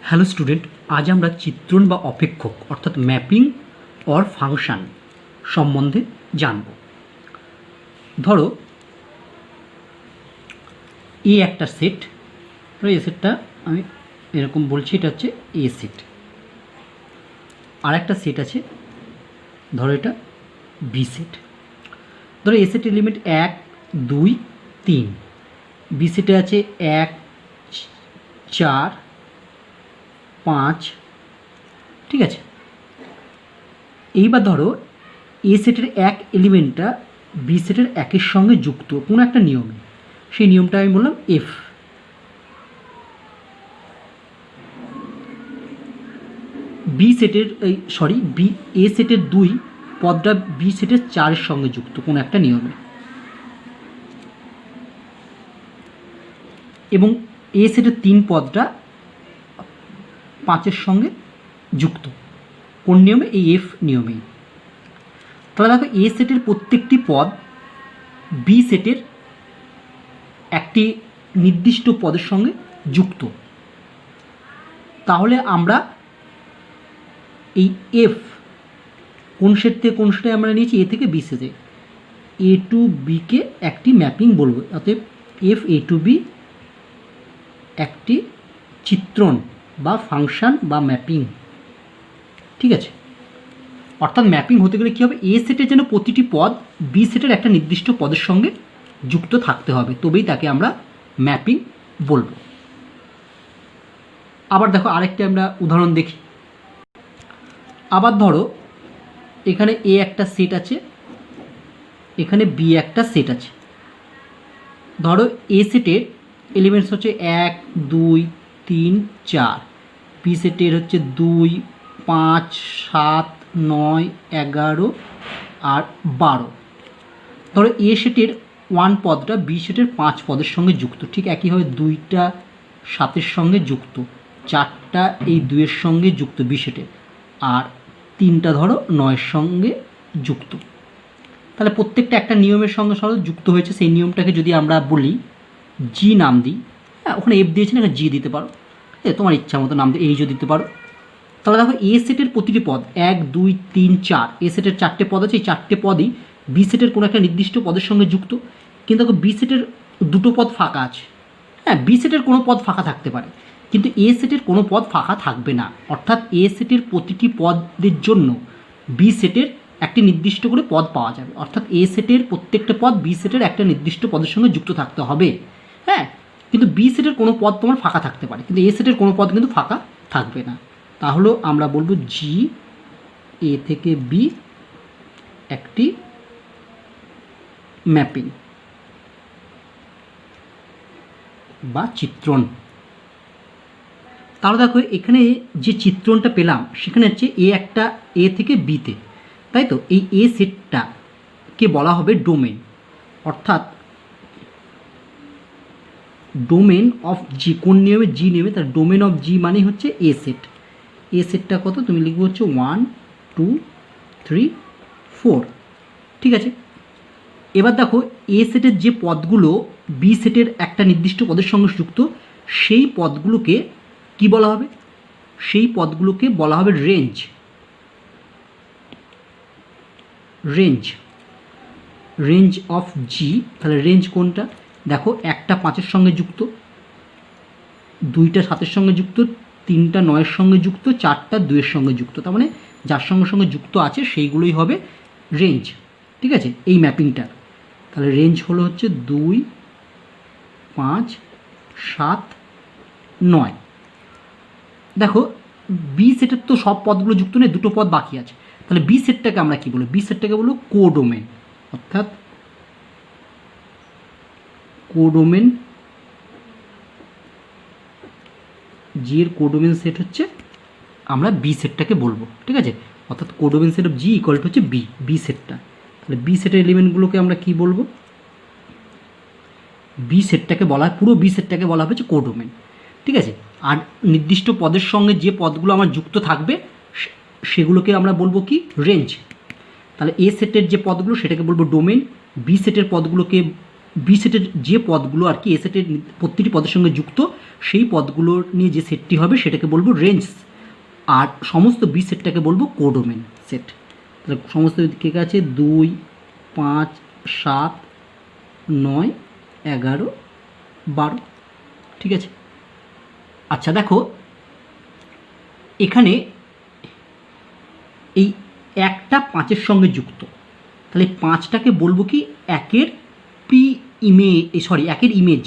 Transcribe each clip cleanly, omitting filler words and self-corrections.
Hello student, আজ আমরা চিত্রণ বা অপেক্ষক অর্থাৎ ম্যাপিং অর ফাংশন সম্বন্ধে জানব। ধরো এ একটা সেট, ধরো এ সেটটা আমি এরকম বলছি, এটা হচ্ছে এ সেট। আর একটা সেট আছে, ধরো এটা বি সেট। ধরো এ সেটের এলিমেন্ট 1, 2, 3, বি সেটে আছে 1, 4, 5, ঠিক আছে। এইবার ধরো এ সেটের এক এলিমেন্টটা বি সেটের একের সঙ্গে যুক্ত কোনো একটা নিয়মে, সেই নিয়মটা আমি বললাম এফ। বি সেটের বি এ সেটের 2 পদটা বি সেটের 4-এর সঙ্গে যুক্ত কোনো একটা নিয়মে, এবং এ সেটের 3 পদটা 5-এর সঙ্গে যুক্ত কোন নিয়মে? এই এফ নিয়মেই। তাহলে দেখো এ সেটের প্রত্যেকটি পদ বি সেটের একটি নির্দিষ্ট পদের সঙ্গে যুক্ত। তাহলে আমরা এই এফ কোন সেট থেকে কোন সেটে আমরা নিয়েছি? এ থেকে বি সেটে, এ টু বিকে একটি ম্যাপিং বলবো। অতএব এফ এ টু বি একটি চিত্রণ বা ফাংশন বা ম্যাপিং, ঠিক আছে। অর্থাৎ ম্যাপিং হতে গেলে কী হবে? এ সেটের যেন প্রতিটি পদ বি সেটের একটা নির্দিষ্ট পদের সঙ্গে যুক্ত থাকতে হবে, তবেই তাকে আমরা ম্যাপিং বলবো। আবার দেখো আরেকটি আমরা উদাহরণ দেখি। আবার ধরো এখানে এ একটা সেট আছে, এখানে বি একটা সেট আছে। ধরো এ সেটের এলিমেন্টস হচ্ছে 1, 2, 3, 4, বি সেটের হচ্ছে 2, 5, 7, 9, 11 আর 12। ধরো এ সেটের 1 পদটা বি সেটের 5 পদের সঙ্গে যুক্ত, ঠিক একইভাবে 2টা 7-এর সঙ্গে যুক্ত, 4টা এই 2-এর সঙ্গে যুক্ত বি সেটের, আর 3টা ধরো 9-এর সঙ্গে যুক্ত। তাহলে প্রত্যেকটা একটা নিয়মের সঙ্গে সঙ্গে যুক্ত হয়েছে। সেই নিয়মটাকে যদি আমরা বলি জি নাম দিই, হ্যাঁ ওখানে এফ দিয়েছে না, জি দিতে পারো, তোমার ইচ্ছা মতো নাম দিয়ে এইচও দিতে পারো। তাহলে দেখো এ সেটের প্রতিটি পদ 1, 2, 3, 4, এ সেটের 4টে পদ আছে, এই 4টে পদই বি সেটের কোনো একটা নির্দিষ্ট পদের সঙ্গে যুক্ত। কিন্তু দেখো বি সেটের 2টো পদ ফাঁকা আছে। হ্যাঁ, বি সেটের কোনো পদ ফাঁকা থাকতে পারে, কিন্তু এ সেটের কোনো পদ ফাঁকা থাকবে না। অর্থাৎ এ সেটের প্রতিটি পদের জন্য বি সেটের একটি নির্দিষ্ট করে পদ পাওয়া যাবে। অর্থাৎ এ সেটের প্রত্যেকটা পদ বি সেটের একটা নির্দিষ্ট পদের সঙ্গে যুক্ত থাকতে হবে। হ্যাঁ, কিন্তু বি সেটের কোনো পদ তোমার ফাঁকা থাকতে পারে, কিন্তু এ সেটের কোনো পদ কিন্তু ফাঁকা থাকবে না। তাহলে আমরা বলবো জি এ থেকে বি একটি ম্যাপিং বা চিত্রণ। তাহলে দেখো এখানে যে চিত্রণটা পেলাম সেখানে হচ্ছে এ একটা এ থেকে বিতে, তাই তো। এই এ সেটটাকে বলা হবে ডোমেন, অর্থাৎ ডোমেন অফ জি। কোন নিয়মে? জি নিয়মে। তার ডোমেন অফ জি মানে হচ্ছে এ সেট। এ সেটটা কত? তুমি লিখবে হচ্ছে 1, 2, 3, 4, ঠিক আছে। এবার দেখো এ সেটের যে পদগুলো বি সেটের একটা নির্দিষ্ট পদের সঙ্গে যুক্ত, সেই পদগুলোকে কি বলা হবে? সেই পদগুলোকে বলা হবে রেঞ্জ। রেঞ্জ অফ জি। তাহলে রেঞ্জ কোনটা? দেখো একটা 5-এর সঙ্গে যুক্ত, 2টা 7-এর সঙ্গে যুক্ত, 3টা 9-এর সঙ্গে যুক্ত, 4টা 2-এর সঙ্গে যুক্ত। তার মানে যার সঙ্গে সঙ্গে যুক্ত আছে সেইগুলোই হবে রেঞ্জ, ঠিক আছে, এই ম্যাপিংটা। তাহলে রেঞ্জ হলো হচ্ছে 2, 5, 7, 9। দেখো বি সেটের তো সব পদগুলো যুক্ত নেই, 2টো পদ বাকি আছে। তাহলে বি সেটটাকে আমরা কি বলবো? বি সেটটাকে বলবো কোডোমেন, অর্থাৎ কোডোমেন। জি এর কোডোমেন সেট হচ্ছে, আমরা বি সেটটাকে বলবো, ঠিক আছে। অর্থাৎ codomain set of G equal to হচ্ছে বি সেটটা। তাহলে বি সেটের এলিমেন্টগুলোকে আমরা কি বলবো? বি সেটটাকে বলা হয়, পুরো বি সেটটাকে বলা হচ্ছে কোডোমেন, ঠিক আছে। আর নির্দিষ্ট পদের সঙ্গে যে পদগুলো আমার যুক্ত থাকবে সেগুলোকে আমরা বলবো কি? রেঞ্জ। তাহলে এ সেটের যে পদগুলো সেটাকে বলবো ডোমেন, বি সেটের পদগুলোকে বি সেটের যে পদগুলো আর কি এ সেটের প্রতিটি পদের সঙ্গে যুক্ত সেই পদগুলো নিয়ে যে সেটটি হবে সেটাকে বলবো রেঞ্জ, আর সমস্ত বি সেটটাকে বলবো কোডোমেন সেট। তাহলে সমস্ত কে আছে 2, 5, 7, 9, 11, 12, ঠিক আছে। আচ্ছা দেখো এখানে এই একটা 5-এর সঙ্গে যুক্ত, তাহলে 5টাকে বলবো কি একের একের ইমেজ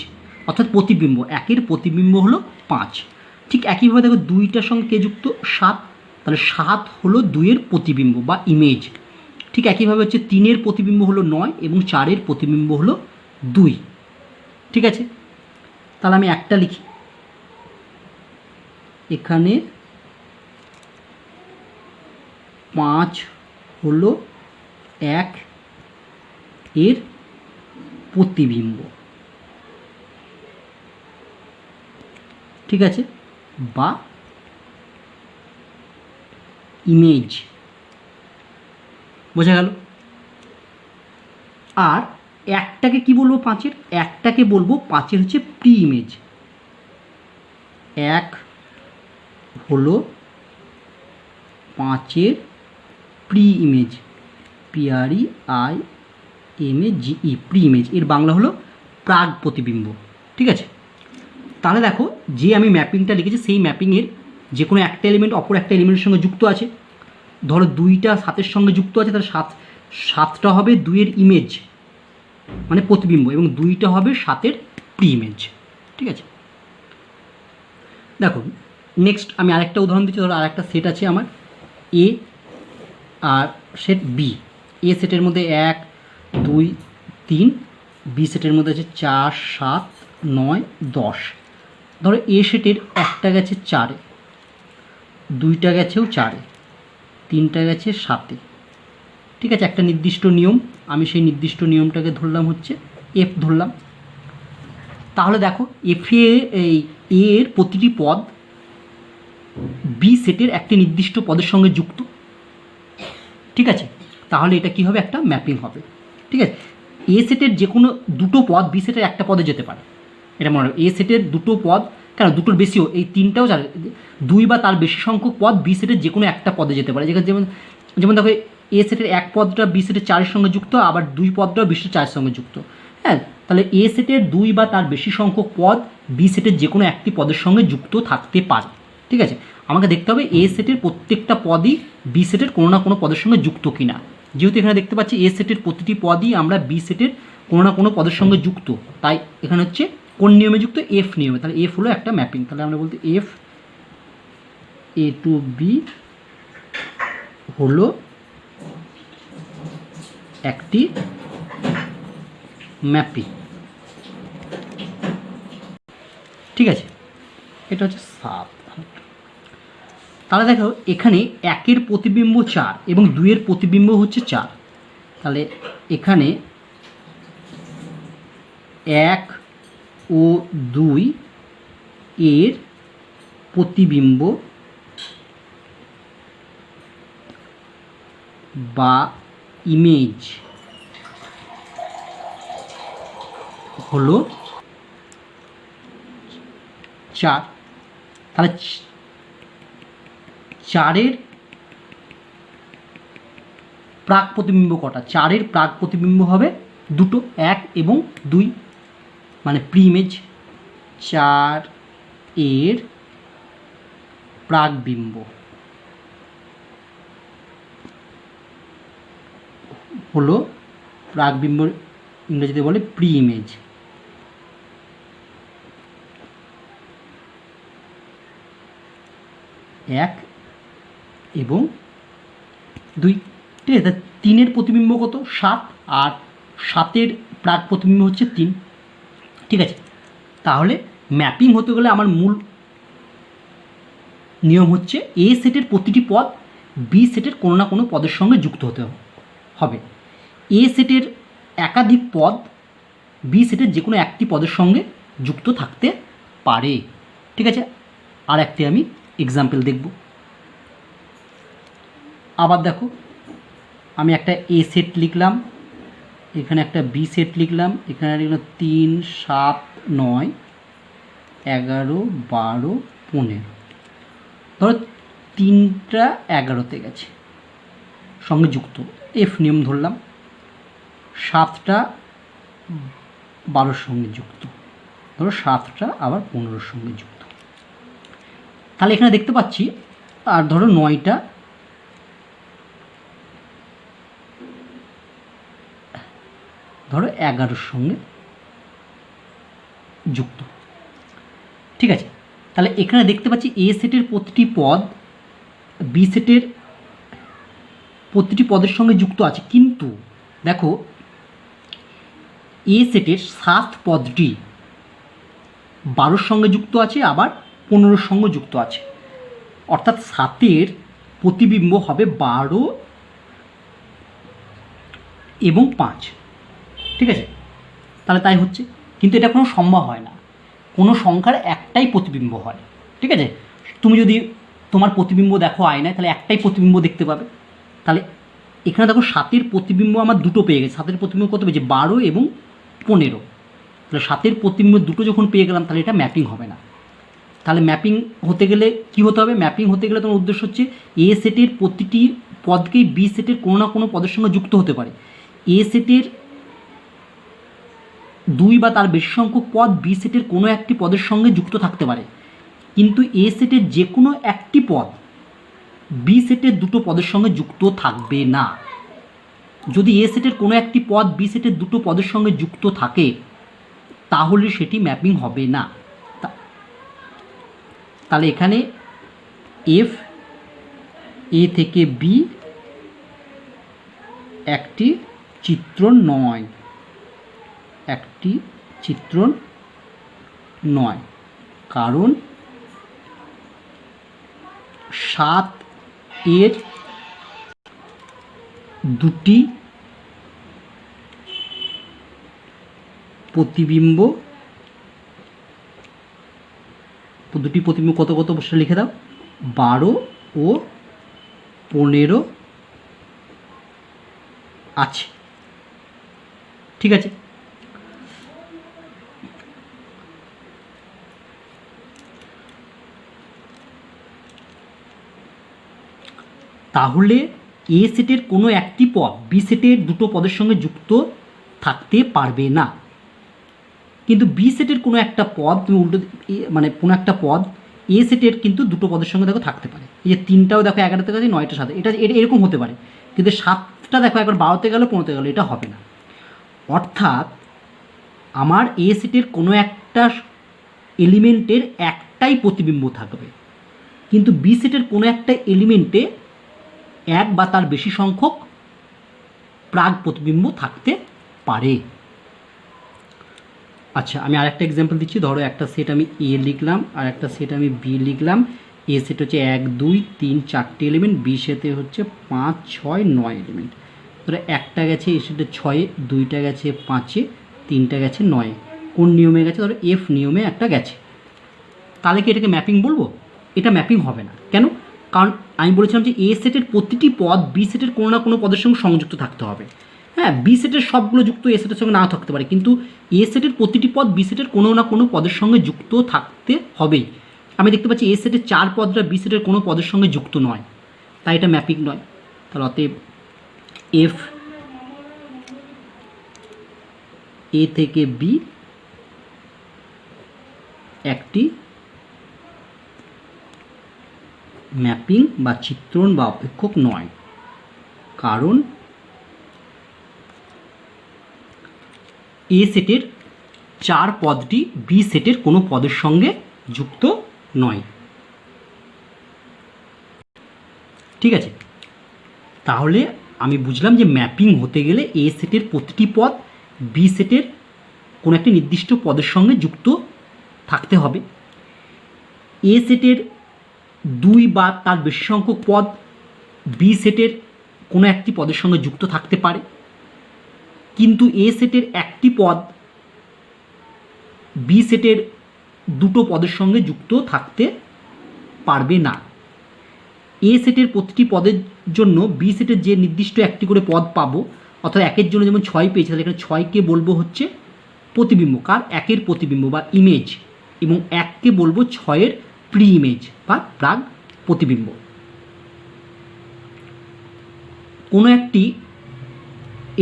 অর্থাৎ প্রতিবিম্ব, একের প্রতিবিম্ব হলো 5। ঠিক একইভাবে দেখো 2টার সঙ্গে কে যুক্ত 7, তাহলে 7 হলো 2-এর প্রতিবিম্ব বা ইমেজ। ঠিক একইভাবে হচ্ছে 3-এর প্রতিবিম্ব হলো 9 এবং 4-এর প্রতিবিম্ব হলো 2, ঠিক আছে। তাহলে আমি একটা লিখি, এখানে 5 হলো 1 এর প্রতিবিম্ব, ঠিক আছে, বা ইমেজ, বোঝা গেল। আর একটাকে কি বলবো 5-এর, একটাকে বলবো 5-এর হচ্ছে প্রি ইমেজ। 1 হলো 5-এর preimage, PREIMAGE, preimage, এর বাংলা হলো প্রাগ প্রতিবিম্ব, ঠিক আছে। তাহলে দেখো যে আমি ম্যাপিংটা লিখেছি সেই ম্যাপিংয়ের যে কোনো একটা এলিমেন্ট অপর একটা এলিমেন্টের সঙ্গে যুক্ত আছে। ধরো 2টা 7-এর সঙ্গে যুক্ত আছে, তাহলে 7টা হবে 2-এর ইমেজ মানে প্রতিবিম্ব এবং 2টা হবে 7-এর প্রি ইমেজ, ঠিক আছে। দেখো নেক্সট আমি আরেকটা উদাহরণ দিচ্ছি। ধরো আরেকটা সেট আছে আমার এ আর সেট বি। এ সেটের মধ্যে 1, 2, 3, বি সেটের মধ্যে আছে 4, 7, 9, 10। ধরো এ সেটের একটা গেছে 4-এ, 2টা গেছেও 4-এ, 3টা গেছে 7-এ, ঠিক আছে। একটা নির্দিষ্ট নিয়ম, আমি সেই নির্দিষ্ট নিয়মটাকে ধরলাম হচ্ছে এফ ধরলাম। তাহলে দেখো এফে এই এর প্রতিটি পদ বি সেটের একটি নির্দিষ্ট পদের সঙ্গে যুক্ত, ঠিক আছে। তাহলে এটা কি হবে, একটা ম্যাপিং হবে, ঠিক আছে। এ সেটের যে কোনো দুটো পদ বি সেটের একটা পদে যেতে পারে, এটা মনে রাখবে। এ সেটের দুটো পদ, কেন দুটোর বেশিও, এই 3টাও 2 বা তার বেশি সংখ্যক পদ বি সেটের যে কোনো একটা পদে যেতে পারে। যেমন যেমন দেখো এ সেটের 1 পদটা বি সেটের 4-এর সঙ্গে যুক্ত, আবার 2 পদটাও বি সেটের 4-এর সঙ্গে যুক্ত, হ্যাঁ। তাহলে এ সেটের 2 বা তার বেশি সংখ্যক পদ বি সেটের যে কোনো একটি পদের সঙ্গে যুক্ত থাকতে পারে, ঠিক আছে। আমাকে দেখতে হবে এ সেটের প্রত্যেকটা পদই বি সেটের কোনো না কোনো পদের সঙ্গে যুক্ত কিনা। যেহেতু এখানে দেখতে পাচ্ছি এ সেটের প্রতিটি পদই আমরা বি সেটের কোনো না কোনো পদের সঙ্গে যুক্ত, তাই এখানে হচ্ছে কোন নিয়মে যুক্ত, এফ নিয়মে। তাহলে এফ হলো একটা ম্যাপিং, তাহলে আমরা বলতে এফ এ টু বি হলো একটি ম্যাপিং, ঠিক আছে। এটা হচ্ছে 7। তাহলে দেখো এখানে 1-এর প্রতিবিম্ব 4 এবং 2-এর প্রতিবিম্ব হচ্ছে 4। তাহলে এখানে 1 ও 2 এর প্রতিবিম্ব বা ইমেজ হলো 4। তাহলে 4-এর প্রাক প্রতিবিম্ব কটা, 4-এর প্রাক প্রতিবিম্ব হবে দুটো, 1 এবং 2, মানে প্রি ইমেজ। 4-এর প্রাকবিম্ব হলো, প্রাকবিম্ব ইংরেজিতে বলে প্রি ইমেজ। 1 এবং 2, ঠিক আছে। 3-এর প্রতিবিম্ব কত, 7, আর 7-এর প্রাক প্রতিবিম্ব হচ্ছে 3, ঠিক আছে। তাহলে ম্যাপিং হতে গেলে আমার মূল নিয়ম হচ্ছে এ সেটের প্রতিটি পদ বি সেটের কোনো না কোনো পদের সঙ্গে যুক্ত হতে হবে। এ সেটের একাধিক পদ বি সেটের যে কোনো একটি পদের সঙ্গে যুক্ত থাকতে পারে, ঠিক আছে। আর একটি আমি এক্সাম্পল দেখব। আবার দেখো আমি একটা এ সেট লিখলাম, এখানে একটা বি সেট লিখলাম, এখানে লিখলাম 3, 7, 9, 11, 12, 15। ধরো 3টা 11তে গেছে সঙ্গে যুক্ত, এফ নিয়ম ধরলাম। 7টা 12-র সঙ্গে যুক্ত, ধরো 7টা আবার 15-র সঙ্গে যুক্ত। তাহলে এখানে দেখতে পাচ্ছি, আর ধরো 9টা ধরো 11-র সঙ্গে যুক্ত। ঠিক আছে, তাহলে এখানে দেখতে পাচ্ছি এ সেটের প্রতিটি পদ বি সেটের প্রতিটি পদের সঙ্গে যুক্ত আছে, কিন্তু দেখো এ সেটের 7 পদটি 12-র সঙ্গে যুক্ত আছে, আবার 15-র সঙ্গে যুক্ত আছে। অর্থাৎ 7-এর প্রতিবিম্ব হবে 12 এবং 5। ঠিক আছে, তাহলে তাই হচ্ছে, কিন্তু এটা কোনো সম্ভব হয় না, কোনো সংখ্যার একটাই প্রতিবিম্ব হয়। ঠিক আছে, তুমি যদি তোমার প্রতিবিম্ব দেখো আয়নায়, তাহলে একটাই প্রতিবিম্ব দেখতে পাবে। তাহলে এখানে দেখো 7-এর প্রতিবিম্ব আমার দুটো পেয়ে গেছে। 7-এর প্রতিবিম্ব কত পেয়েছে? 12 এবং 15। তাহলে 7-এর প্রতিবিম্ব দুটো যখন পেয়ে গেলাম, তাহলে এটা ম্যাপিং হবে না। তাহলে ম্যাপিং হতে গেলে কি হতে হবে? ম্যাপিং হতে গেলে তোমার উদ্দেশ্য হচ্ছে এ সেটের প্রতিটি পদকেই বি সেটের কোনো না কোনো পদের সঙ্গে যুক্ত হতে পারে। এ সেটের 2 বা তার বেশি সংখ্যক পদ বি সেটের কোনো একটি পদের সঙ্গে যুক্ত থাকতে পারে, কিন্তু এ সেটের যে কোনো একটি পদ বি সেটের দুটো পদের সঙ্গে যুক্ত থাকবে না। যদি এ সেটের কোনো একটি পদ বি সেটের দুটো পদের সঙ্গে যুক্ত থাকে, তাহলে সেটি ম্যাপিং হবে না। তাহলে এখানে এফ এ থেকে বি একটি চিত্রণ নয়, একটি চিত্রণ নয়, কারণ 7-এর দুটি প্রতিবিম্ব কত কত বসে লিখে দাও, 12 ও 15 আছে। ঠিক আছে, তাহলে এ সেটের কোনো একটি পদ বি সেটের দুটো পদের সঙ্গে যুক্ত থাকতে পারবে না, কিন্তু বি সেটের কোনো একটা পদ তুমি উল্টো মানে কোনো একটা পদ এ সেটের কিন্তু দুটো পদের সঙ্গে দেখো থাকতে পারে। এই যে 3টাও দেখো 11তে গেছে, 9টা 7, এটা এরকম হতে পারে, কিন্তু 7টা দেখো একবার 12তে গেল 15তে গেল, এটা হবে না। অর্থাৎ আমার এ সেটের কোনো একটা এলিমেন্টের একটাই প্রতিবিম্ব থাকবে, কিন্তু বি সেটের কোনো একটা এলিমেন্টে এক বা তার বেশি সংখ্যক প্রাগ প্রতিবিম্ব থাকতে পারে। আচ্ছা, আমি আরেকটা এক্সাম্পল দিচ্ছি। ধরো একটা সেট আমি এ লিখলাম, আর একটা সেট আমি বি লিখলাম। এ সেট হচ্ছে 1, 2, 3, 4টে এলিমেন্ট, বি সেটে হচ্ছে 5, 6, 9 এলিমেন্ট। ধরো একটা গেছে এ সেটে 6-এ, 2টা গেছে 5-এ, 3টা গেছে 9-এ। কোন নিয়মে গেছে? ধরো এফ নিয়মে একটা গেছে। তাহলে কি এটাকে ম্যাপিং বলবো? এটা ম্যাপিং হবে না। কেন? কারণ আমি বলেছিলাম যে এ সেটের প্রতিটি পদ বি সেটের কোনো না কোনো পদের সঙ্গে সংযুক্ত থাকতে হবে। হ্যাঁ, বি সেটের সবগুলো যুক্ত এ সেটের সঙ্গে নাও থাকতে পারে, কিন্তু এ সেটের প্রতিটি পদ বি সেটের কোনো না কোনো পদের সঙ্গে যুক্ত থাকতে হবেই। আমি দেখতে পাচ্ছি এ সেটের 4 পদটা বি সেটের কোনো পদের সঙ্গে যুক্ত নয়, তাই এটা ম্যাপিং নয়। তাহলে অতএব এফ এ থেকে বি একটি ম্যাপিং বা চিত্রণ বা অপেক্ষক নয়, কারণ এ সেটের 4 পদটি বি সেটের কোনো পদের সঙ্গে যুক্ত নয়। ঠিক আছে, তাহলে আমি বুঝলাম যে ম্যাপিং হতে গেলে এ সেটের প্রতিটি পদ বি সেটের কোনো একটি নির্দিষ্ট পদের সঙ্গে যুক্ত থাকতে হবে। এ সেটের 2 বা তার বেশি সংখ্যক পদ বি সেটের কোনো একটি পদের সঙ্গে যুক্ত থাকতে পারে, কিন্তু এ সেটের একটি পদ বি সেটের দুটো পদের সঙ্গে যুক্ত থাকতে পারবে না। এ সেটের প্রতিটি পদের জন্য বি সেটের যে নির্দিষ্ট একটি করে পদ পাবো, অর্থাৎ একের জন্য যেমন 6 পেয়েছি, তাহলে এখানে 6কে বলবো হচ্ছে প্রতিবিম্ব, কার? একের প্রতিবিম্ব বা ইমেজ, এবং 1কে বলবো 6-এর প্রি ইমেজ বা প্রাগ প্রতিবিম্ব। কোনো একটি